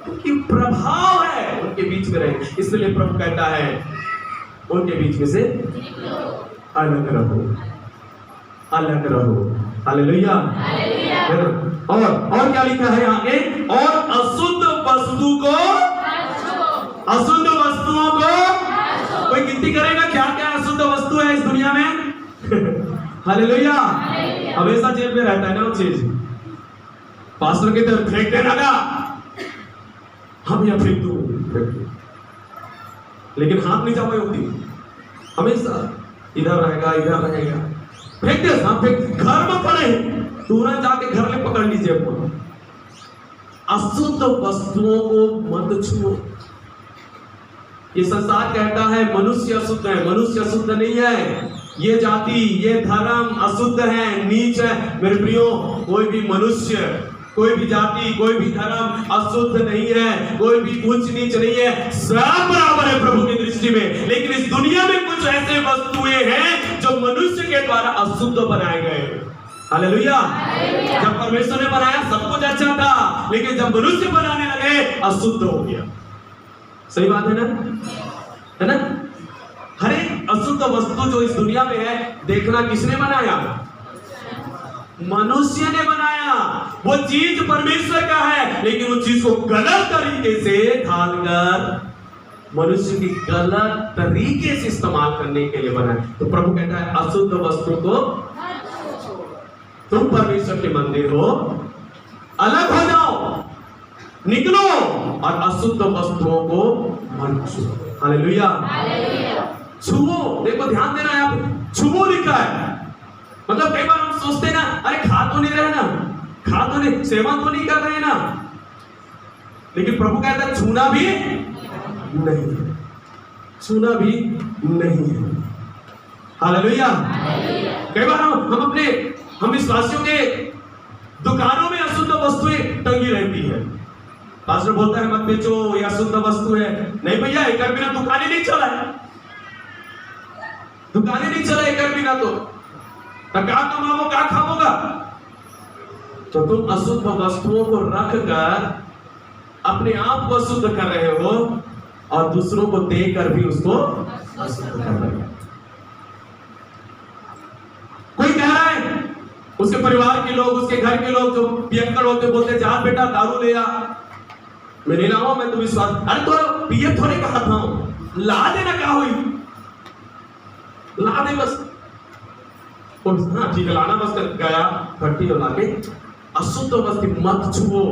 क्योंकि प्रभाव है उनके बीच में रहे। इसलिए प्रभु कहता है उनके बीच में से अलग रहो, अलग रहो। हालेलुया। और क्या लिखा है आगे? और अशुद्ध वस्तुओं को कोई गिनती करेगा क्या क्या अशुद्ध वस्तु है इस दुनिया में? हालेलुया। हमेशा जेब में रहता है ना वो चीज। पास्टर की तरफ फेंक देना का, हम या फेंक दो, लेकिन हाथ नहीं जमा होती, हमेशा इधर रहेगा, फेंक दे। हाँ फेंक, घर में पड़े तुरंत जाके घर में पकड़ लीजिए। अशुद्ध वस्तुओं को मत छुओ। ये संसार कहता है मनुष्य अशुद्ध है, मनुष्य अशुद्ध नहीं है। ये जाति, ये धर्म अशुद्ध है, नीच है। मेरे प्रियो, कोई भी मनुष्य, कोई भी जाति, कोई भी धर्म अशुद्ध नहीं है, कोई भी ऊंच नीच नहीं है, सब बराबर है प्रभु की दृष्टि में। लेकिन इस दुनिया में कुछ ऐसे वस्तुएं हैं जो मनुष्य के द्वारा अशुद्ध बनाए गए। हालेलुया। जब परमेश्वर ने बनाया सब कुछ अच्छा था, लेकिन जब मनुष्य बनाने लगे अशुद्ध हो गया। सही बात है ना? है ना? हर एक अशुद्ध वस्तु जो इस दुनिया में है, देखना किसने बनाया? मनुष्य ने बनाया। वो चीज परमेश्वर का है, लेकिन उस चीज को गलत तरीके से ढालकर मनुष्य की गलत तरीके से इस्तेमाल करने के लिए बना है। तो प्रभु कहता है अशुद्ध वस्तु को तुम परमेश्वर के मंदिर हो, अलग हो जाओ, निकलो और अशुद्ध वस्तुओं को मत छुओ। हालेलुया। छुओ, देखो ध्यान देना है, आप छुओ लिखा है। मतलब कई बार हम सोचते ना, अरे खा तो नहीं रहे ना, खा तो नहीं, सेवन तो नहीं कर रहे ना, लेकिन प्रभु कहता है छूना भी नहीं, छूना भी नहीं है। हालेलुया। कई बार हम विश्वासियों के दुकानों में अशुद्ध वस्तुएं टंगी रहती है। पास्टर बोलता है मत बेचो, ये अशुद्ध वस्तु है। नहीं भैया, एक बिना दुकान ही नहीं चला है, दुकान ही नहीं चला एक बिना, तो क्या कमाओ क्या खाओगा? तो तुम अशुद्ध वस्तुओं को रख कर अपने आप को अशुद्ध कर रहे हो और दूसरों को देकर भी उसको अशुद्ध कर रहे हो। कोई कह रहा है, उसके परिवार के लोग, उसके घर के लोग जो पियक्कड़ होते, बोलते जा बेटा दारू ले आ। मैं नहीं लाऊं, मैं तो विश्वास, अरे तो पिए थोड़े कहा था, ला देना, क्या हुई, ला दे बस। हाँ ठीक है, लाना बस कर गया, भट्टी ला के। अशुद्ध वस्तु मत छुओ,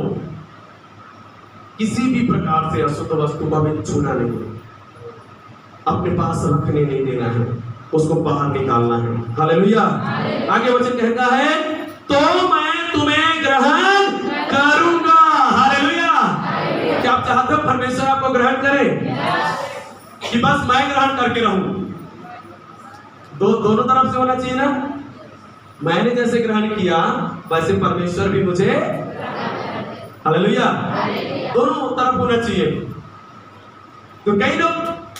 किसी भी प्रकार से अशुद्ध वस्तु का भी छूना नहीं, अपने पास रखने नहीं देना है, उसको बाहर निकालना है। हालेलुया। आगे वचन कहता है तो मैं तुम्हें ग्रहण करूंगा। हालेलुया। क्या आप चाहते हो परमेश्वर आपको ग्रहण करे कि बस मैं ग्रहण करके रहूं? दोनों तरफ से होना चाहिए ना। मैंने जैसे ग्रहण किया वैसे परमेश्वर भी मुझे, हालेलुया, दोनों तरफ होना चाहिए। तो कई लोग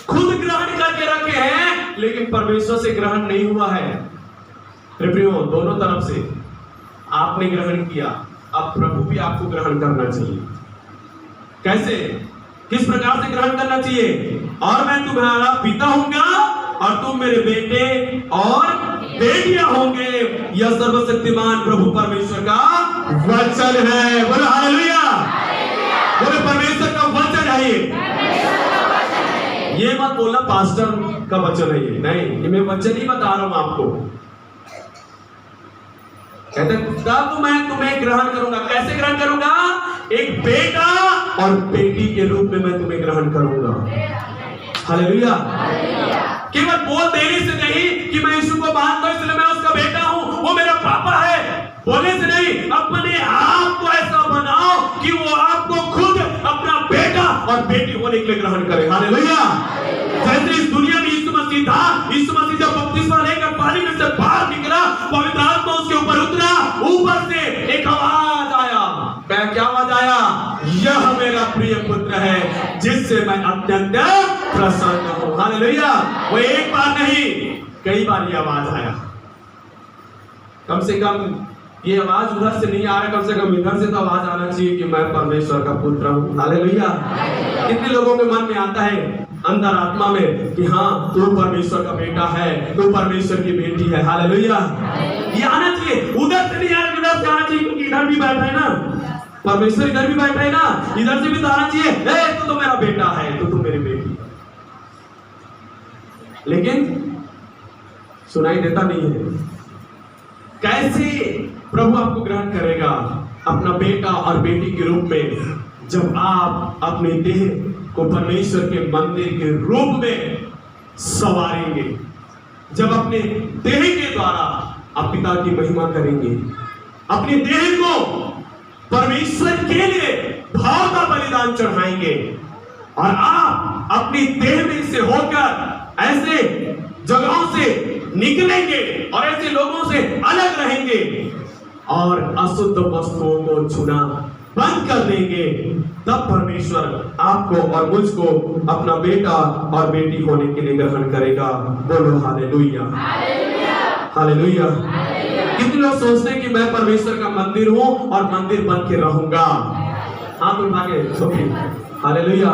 खुद ग्रहण करके रखे हैं लेकिन परमेश्वर से ग्रहण नहीं हुआ है। प्रियो, दोनों तरफ से आपने ग्रहण किया, अब प्रभु भी आपको ग्रहण करना चाहिए। कैसे, किस प्रकार से ग्रहण करना चाहिए? और मैं तुम्हारा पिता होऊंगा और तुम मेरे बेटे और बेटियां होंगे। यह सर्वशक्तिमान प्रभु परमेश्वर का वचन है। बोलो हालेलुया। बोलो परमेश्वर का वचन है ये मत बोलना पास्टर का वचन है ये, नहीं, ये मैं वचन ही बता रहा हूं आपको। कहते तब मैं तुम्हें ग्रहण करूंगा। कैसे ग्रहण करूंगा? एक बेटा और बेटी के रूप में मैं तुम्हें ग्रहण करूंगा। हालेलुया। केवल बोल देने से नहीं कि मैं यीशु को मानता हूं इसलिए मैं उसका बेटा हूं, वो मेरा पापा है, बोलने से नहीं, अपने आप को ऐसा बनाओ कि वो आपको खुद अपना बेटा और बेटी होने के लिए ग्रहण करे। हालेलुया। जैसे इस दुनिया में यीशु मसीह था, यीशु मसीह जब बपतिस्मा लेकर पानी में से बाहर निकला, पवित्र आत्मा उसके ऊपर उतरा, ऊपर से एक आवाज आया। क्या आवाज आया? यह मेरा प्रिय पुत्र है जिससे मैं अत्यंत प्रसन्न हूं। हालेलुया। वो एक बार नहीं, कई बार ये आवाज आया। कम से कम ये आवाज उधर से नहीं आ रहा, कम से कम इधर से तो आवाज आना चाहिए कि मैं परमेश्वर का पुत्र हूं। हालेलुया। कितने लोगों के मन में आता है अंदर आत्मा में कि हाँ तू परमेश्वर का बेटा है, तू परमेश्वर की बेटी है। हालेलुया। ये आना चाहिए, उधर से नहीं आ रहा, इधर से आना चाहिए, क्योंकि इधर भी बैठा है ना परमेश्वर, इधर भी बैठा है ना, इधर से भी तो आना चाहिए, तू तो मेरा बेटा है, तू तो मेरी बेटी। लेकिन सुनाई देता नहीं है। कैसे प्रभु आपको ग्रहण करेगा अपना बेटा और बेटी के रूप में? जब आप अपने देह को परमेश्वर के मंदिर के रूप में संवारेंगे, जब अपने देह के द्वारा आप पिता की महिमा करेंगे, अपने देह को परमेश्वर के लिए भाव का बलिदान चढ़ाएंगे, और आप अपनी देह में से होकर ऐसे जगहों से निकलेंगे और ऐसे लोगों से अलग रहेंगे और अशुद्ध वस्तुओं को छूना बंद कर देंगे, तब परमेश्वर आपको और मुझको अपना बेटा और बेटी होने के लिए ग्रहण करेगा। बोलो हालेलुया। हालेलुया। कितने लोग सोचते हैं कि मैं परमेश्वर का मंदिर हूं और मंदिर बन के रहूंगा? हाथ उठा के सोचिए। हालेलुया।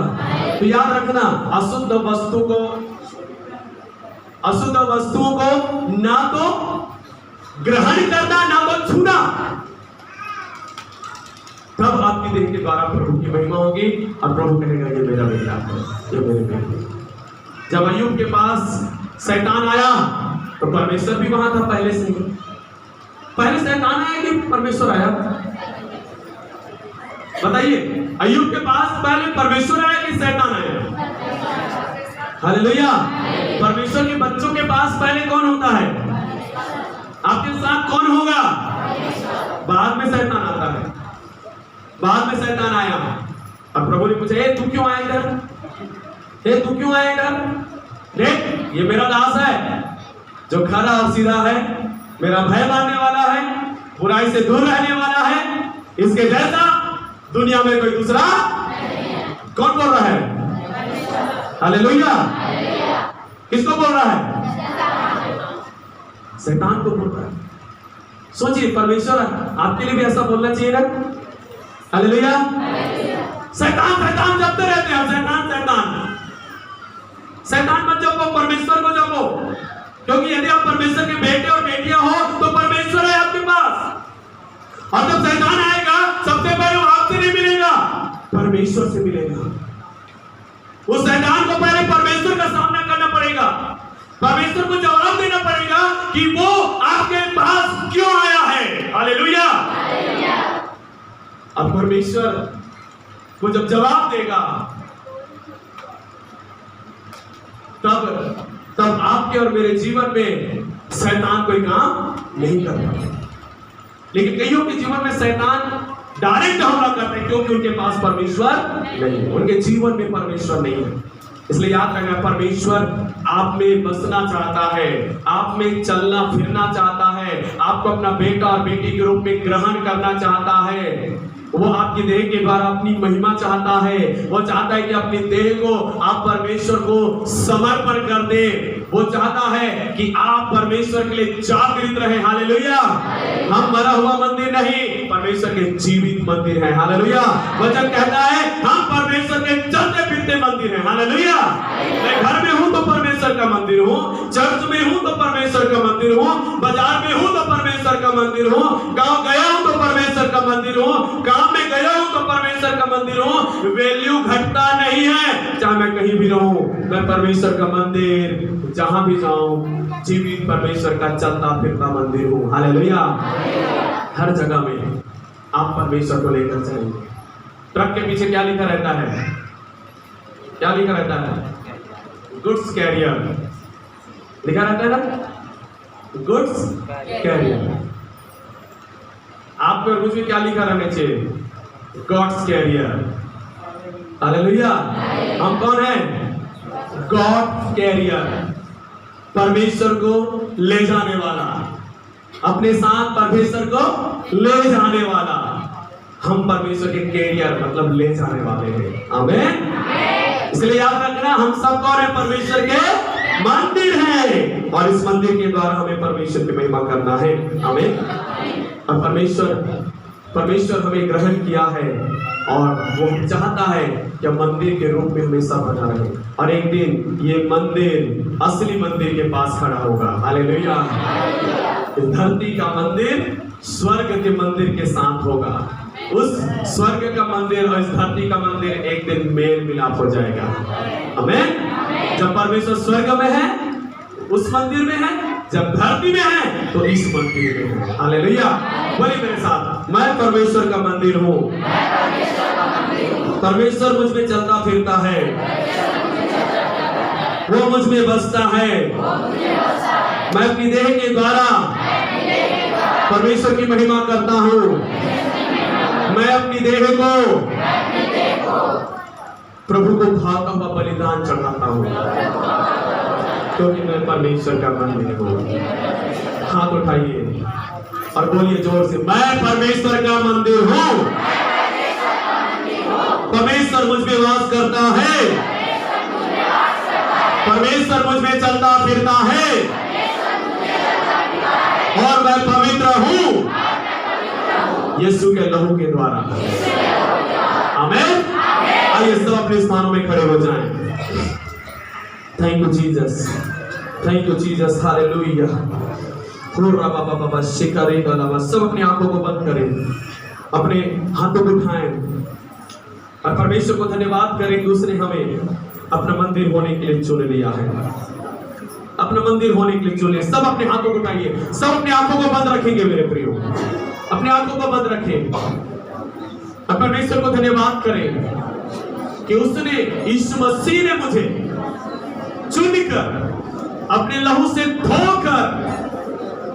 तो याद रखना, अशुद्ध वस्तुओं को ना तो ग्रहण करना ना तो छूना, तब आपकी देह के द्वारा प्रभु की महिमा होगी और प्रभु कहेगा ये मेरा बेटा है, ये मेरे बेटे। जब अय्यूब के पास शैतान आया तो परमेश्वर भी वहां था पहले से ही। पहले शैतान आया कि परमेश्वर आया? बताइए, अय्यूब के पास पहले परमेश्वर आया कि शैतान आया? हालेलुया। परमेश्वर के बच्चों के पास पहले कौन होता है? आपके साथ कौन होगा? बाद में शैतान आता है, बाद में शैतान आया। और प्रभु ने पूछा, तू क्यों आया इधर? तू क्यों आया इधर? देख, ये मेरा दास है जो खरा और सीधा है, मेरा भय मानने वाला है, बुराई से दूर रहने वाला है। इसके जैसा दुनिया में कोई दूसरा कौन बोल रहा है? हालेलुया। किसको बोल रहा है? शैतान को बोल रहा है। सोचिए, परमेश्वर आपके लिए भी ऐसा बोलना चाहिए ना? हालेलुया। शैतान जपते रहते हैं, शैतान मत जपो, परमेश्वर को जपो। क्योंकि यदि आप परमेश्वर के बेटे और बेटियां हो तो परमेश्वर है आपके पास। और जब शैतान आएगा, सबसे पहले वो आपसे नहीं मिलेगा, परमेश्वर से मिलेगा। उस शैतान को पहले परमेश्वर का सामना करना पड़ेगा, परमेश्वर को जवाब देना पड़ेगा कि वो आपके पास क्यों आया है। हालेलुया। अब परमेश्वर को जब जवाब देगा, तब आपके और मेरे जीवन में शैतान कोई काम नहीं करता। लेकिन कईयों के जीवन में शैतान डायरेक्ट हमला करते हैं, क्योंकि उनके पास परमेश्वर नहीं, उनके जीवन में परमेश्वर नहीं है। इसलिए याद रखना, परमेश्वर आप में बसना चाहता है, आप में चलना फिरना चाहता है, आपको अपना बेटा और बेटी के रूप में ग्रहण करना चाहता है। वो आपकी देह के द्वारा अपनी महिमा चाहता है। वो चाहता है कि अपनी देह को आप परमेश्वर को समर्पण कर दे। वो चाहता है कि आप परमेश्वर के लिए जागृत रहे। हालेलुया। हम मरा हुआ मंदिर नहीं, परमेश्वर के जीवित मंदिर है। हालेलुया। वचन कहता है हम परमेश्वर के चलते फिरते मंदिर है। हालेलुया। मैं घर में हूं तो परमेश्वर का मंदिर हूं, चर्च में हूं तो परमेश्वर का मंदिर हूं, बाजार में हूं तो परमेश्वर का मंदिर हूं, गांव गया हूं तो परमेश्वर का मंदिर हूं, काम में गया हूं तो परमेश्वर का मंदिर हूं। वैल्यू घटता नहीं है, चाहे मैं कहीं भी रहूं, मैं परमेश्वर का मंदिर, जहां भी जाऊं जीवित परमेश्वर का चलता फिरता मंदिर हूं। हालेलुया। हर जगह में आप परमेश्वर को लेकर चलेंगे। ट्रक के पीछे क्या लिखा रहता है? क्या लिखा रहता है? गुड्स कैरियर लिखा रहता है ना, गुड्स कैरियर। आपके और मुझ में क्या लिखा रहना चाहिए? God's carrier. हालेलुया। हम कौन हैं? गॉड कैरियर, परमेश्वर को ले जाने वाला, अपने साथ परमेश्वर को ले जाने वाला। हम परमेश्वर के कैरियर मतलब ले जाने वाले हैं। आमीन। इसलिए याद रखना, हम सब कौन है? परमेश्वर के मंदिर है, और इस मंदिर के द्वारा हमें परमेश्वर की महिमा करना है। आमीन। और परमेश्वर हमें ग्रहण किया है, और वो चाहता है कि मंदिर के रूप में हमेशा बना रहे। और एक दिन ये मंदिर असली मंदिर के पास खड़ा होगा। हालेलुया। धरती का मंदिर स्वर्ग के मंदिर के साथ होगा। उस स्वर्ग का मंदिर और इस धरती का मंदिर एक दिन मेल मिलाप हो जाएगा। आमीन। जब परमेश्वर स्वर्ग में है उस मंदिर में है, जब धरती में है तो इस मंदिर में है। हालेलुया। बोलिए मेरे साथ, मैं परमेश्वर का मंदिर हूँ। परमेश्वर मुझ में चलता फिरता है, वो मुझ में बसता है। मैं अपनी देह के द्वारा परमेश्वर की महिमा करता हूँ। मैं अपनी देह को प्रभु को भाता हुआ बलिदान चढ़ाता हूँ, क्योंकि मैं परमेश्वर का मंदिर हूँ। हाथ उठाइए और बोलिए जोर से, मैं परमेश्वर का मंदिर हूँ। परमेश्वर मुझ में वास करता है, परमेश्वर मुझ में चलता फिरता है, और मैं पवित्र हूँ यीशु के लहू के द्वारा। आमीन। आइए सब अपने स्थानों में खड़े हो जाएं। Thank you Jesus, thank you Jesus, hallelujah. बाबा शिकारे गलावा। सब अपनी आंखों को बंद करें, अपने हाथों को उठाएं और परमेश्वर को धन्यवाद करें कि उसने हमें अपना मंदिर होने के लिए चुन लिया है, अपना मंदिर होने के लिए चुन लिया। सब अपने हाथों को उठाइए, सब अपनी आंखों को बंद रखेंगे मेरे प्रियो, अपने आंखों को बंद रखें और परमेश्वर को धन्यवाद करें कि उसने, यीशु मसीह ने मुझे चुनकर, अपने लहू से धोकर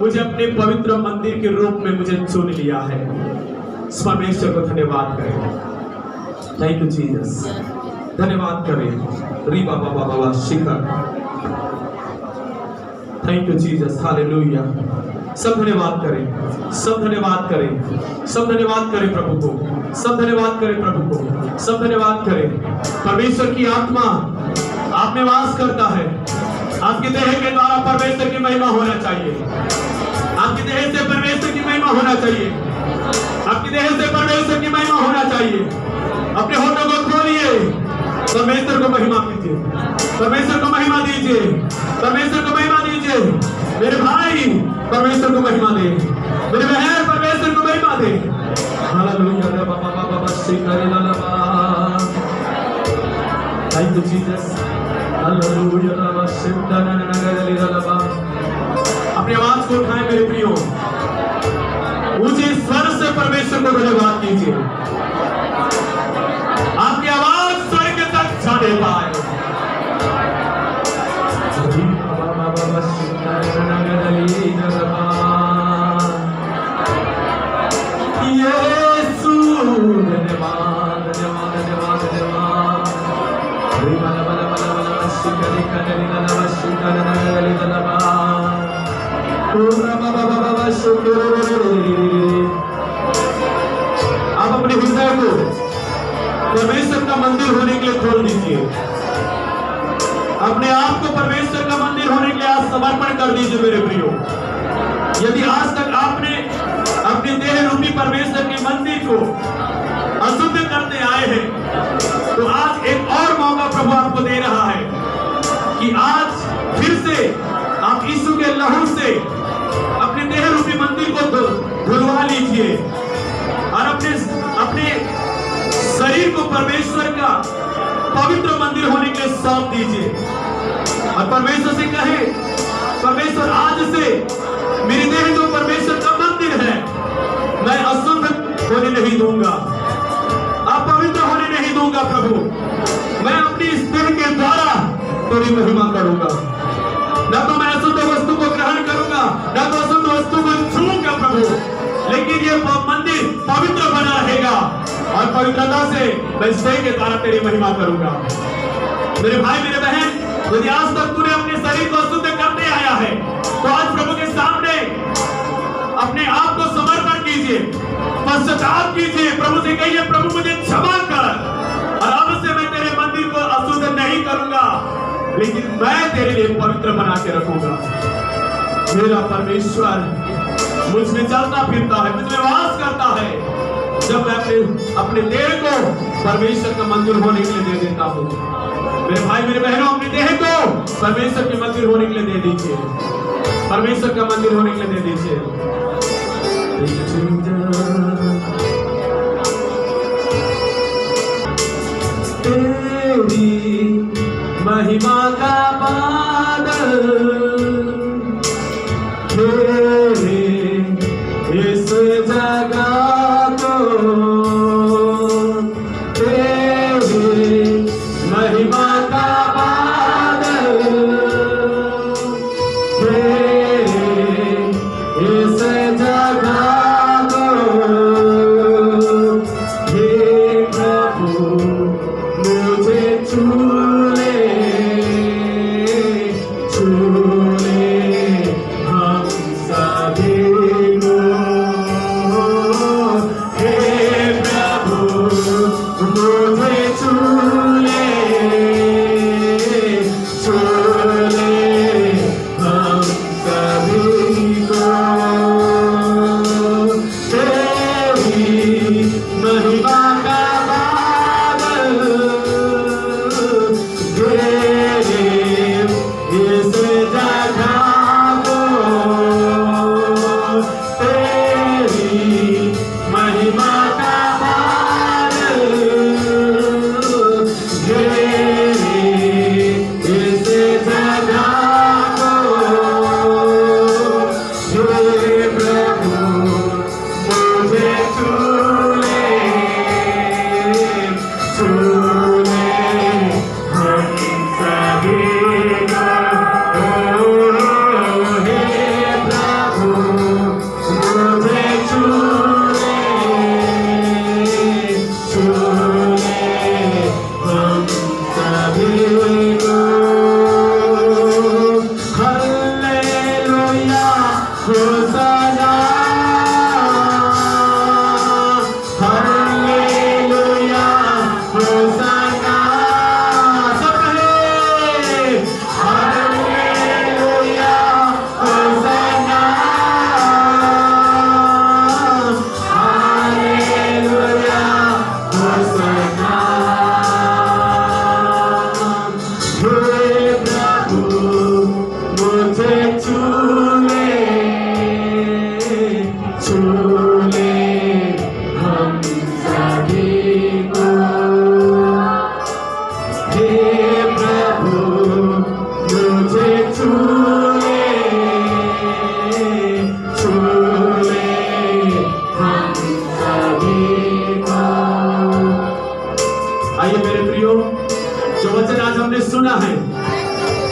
मुझे अपने पवित्र मंदिर के रूप में मुझे चुन लिया है। परमेश्वर को धन्यवाद करें। थैंक यू जीसस, धन्यवाद करें। री बाबा बाबा शिखर, थैंक यू जीसस, हालेलुया। सब धन्यवाद करें, सब धन्यवाद करें, सब धन्यवाद करें प्रभु को, सब धन्यवाद करें प्रभु को, सब धन्यवाद करें। परमेश्वर की आत्मा आप में वास करता है। आपके देह के द्वारा परमेश्वर की महिमा होना चाहिए, आपकी देह से परमेश्वर की महिमा होना चाहिए, आपकी देह से परमेश्वर की महिमा होना चाहिए। अपने होठों को खोलिए, परमेश्वर को महिमा कीजिए, परमेश्वर को महिमा दीजिए, परमेश्वर को महिमा दीजिए। मेरे भाई परमेश्वर को महिमा दे, मेरे बहन परमेश्वर को महिमा दे। हालेलुया बाबा बाबा शिकारे लाला। थैंक यू जीसस, हालेलुया बाबा शिकारे लाला। अपनी आवाज को उठाएं मेरे प्रियो, ऊंचे स्वर से परमेश्वर को धन्यवाद कीजिए। आपकी आवाज स्वर्ग तक जाने पाए। यीशु धन्यवाद धन्यवाद धन्यवाद धन्यवाद। आप अपने हृदय को परमेश्वर का मंदिर होने के लिए खोल दीजिए, अपने आप को परमेश्वर का मंदिर होने के लिए आज समर्पण कर दीजिए मेरे प्रियो। यदि आज तक आपने अपने देह रूपी परमेश्वर के मंदिर को अशुद्ध करते आए हैं, तो आज एक और मौका प्रभु आपको दे रहा है कि आज फिर से आप यीशु के लहू से अपने देह रूपी मंदिर को धुलवा लीजिए और अपने शरीर को परमेश्वर का पवित्र मंदिर होने के लिए सौंप दीजिए और परमेश्वर से कहे, परमेश्वर आज से मेरी देह जो परमेश्वर का मंदिर है, मैं अशुद्ध होने नहीं दूंगा, अपवित्र होने नहीं दूंगा प्रभु। मैं अपनी इस देह के द्वारा तेरी महिमा करूंगा, न तो मैं अशुद्ध वस्तु को ग्रहण करूंगा, न तो अशुद्ध वस्तु को छूऊंगा प्रभु, लेकिन ये मंदिर पवित्र बना रहेगा और पवित्रता से मैं इस देह के द्वारा तेरी महिमा करूंगा। मेरे भाई मेरे बहन, यदि आज तक तूने अपने शरीर को अशुद्ध करते आया है, तो आज प्रभु के सामने अपने आप को समर्पण कीजिए, पश्चाताप कीजिए, प्रभु से कहिए, प्रभु मुझे क्षमा कर और अब से मैं तेरे मंदिर को अशुद्ध नहीं करूंगा, लेकिन मैं तेरे लिए पवित्र बना के रखूंगा। मेरा परमेश्वर मुझ में चलता फिरता है, मुझ में वास करता है, जब मैं अपने देह को परमेश्वर का मंदिर होने के लिए दे देता हूँ। मेरे भाई मेरे बहनों, अपने देह को परमेश्वर के मंदिर होने के लिए दे दीजिए, परमेश्वर का मंदिर होने के लिए दे दीजिए। तेरी महिमा का बादल तेरे इस जगह को, तेरी महिमा का बादल तेरे इस जगह को, हे प्रभु मुझे छू ले हम सभी को।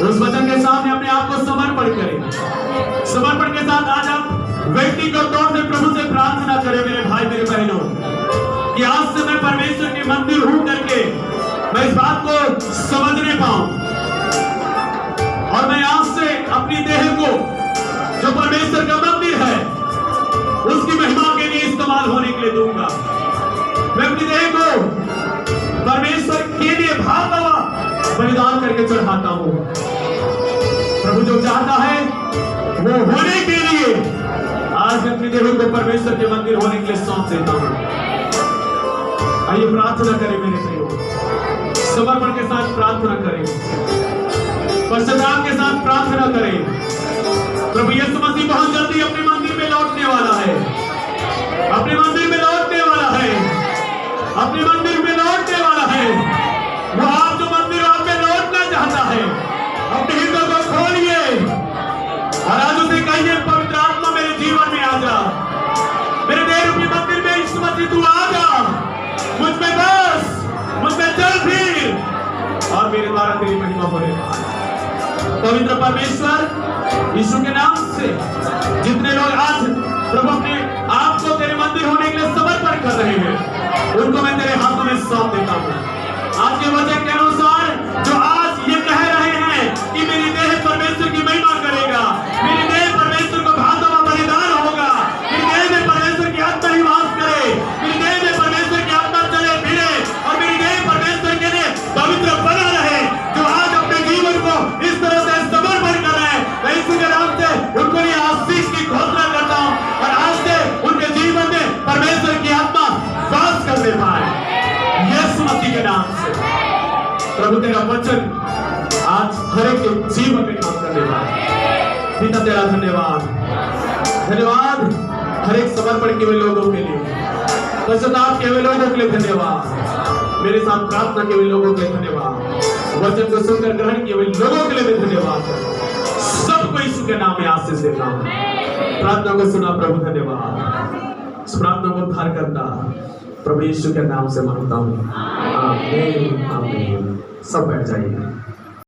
उस वचन के सामने अपने आप को समर्पण करें। समर्पण के साथ आज आप व्यक्तिगत तौर से प्रभु से प्रार्थना करें मेरे भाई मेरे बहनों, कि आज से मैं परमेश्वर के मंदिर हूं करके मैं इस बात को समझने पाऊं, और मैं आज से अपनी देह को जो परमेश्वर का मंदिर है उसकी महिमा के लिए इस्तेमाल होने के लिए दूंगा। मैं अपनी देह को परमेश्वर के लिए भाव बलिदान करके चढ़ाता हूं। प्रभु जो चाहता है वो होने के लिए आज मैं अपनी देह को परमेश्वर के मंदिर होने के लिए सौंप देता हूं। आइए प्रार्थना करें मेरे प्रियो, समर्पण के साथ प्रार्थना करें, पश्चाताप के साथ प्रार्थना करें। प्रभु यीशु मसीह बहुत जल्दी अपने मंदिर में लौटने वाला है, अपने मंदिर में लौटने वाला है, अपने मंदिर में लौटने वाला है। वो आप जो मंदिर आप में लौटना चाहता है, अपने हृदय को खोलिए और आज उसे कहिए, पवित्र आत्मा मेरे जीवन में आ जा, मेरे देह रूपी मंदिर में यीशु मसीह तू आ जा, मुझ में बस, मुझ में चल फिर और मेरे द्वारा तेरी महिमा होने पाए। पवित्र परमेश्वर यीशु के नाम से जितने लोग आज प्रभु अपने आप को तेरे मंदिर होने के लिए समर्पण कर रहे हैं, उनको मैं तेरे हाथों में सौंप देता हूं। आज के वचन के अनुसार जो आज ये कह रहे हैं कि मेरी देह परमेश्वर की महिमा करेगा, मेरी देह परमेश्वर को भाषा में बलिदान होगा, मेरी देह में परमेश्वर की आत्मा निवास करे, मेरी देह में परमेश्वर की आत्मा चले फिरे और मेरी देह परमेश्वर के लिए पवित्र बना रहे। जो आज अपने जीवन को इस तरह से समर्पण कर रहे हैं, मैं यीशु के नाम से उनको लिए आशीष की घोषणा करता हूं और आज से उनके जीवन में परमेश्वर की आत्मा वास करने पाए यीशु मसीह के नाम से। प्रभु तेरा वचन आज हर एक के जीवन में काम करने पाए। पिता तेरा धन्यवाद, धन्यवाद हर एक समर्पण के हुए लोगों के लिए, पश्चाताप के हुए लोगों के लिए धन्यवाद, मेरे साथ प्रार्थना के हुए लोगों के लिए धन्यवाद, वचन को सुनकर ग्रहण किए हुए लोगों के लिए भी धन्यवाद। सबको यीशु के नाम में आशीष देता हूं। प्रार्थना को सुना प्रभु, धन्यवाद। इस प्रार्थना को उद्धार करता प्रभु यीशु के नाम से मांगता हूं, आमीन आमीन। सब बैठ जाइए।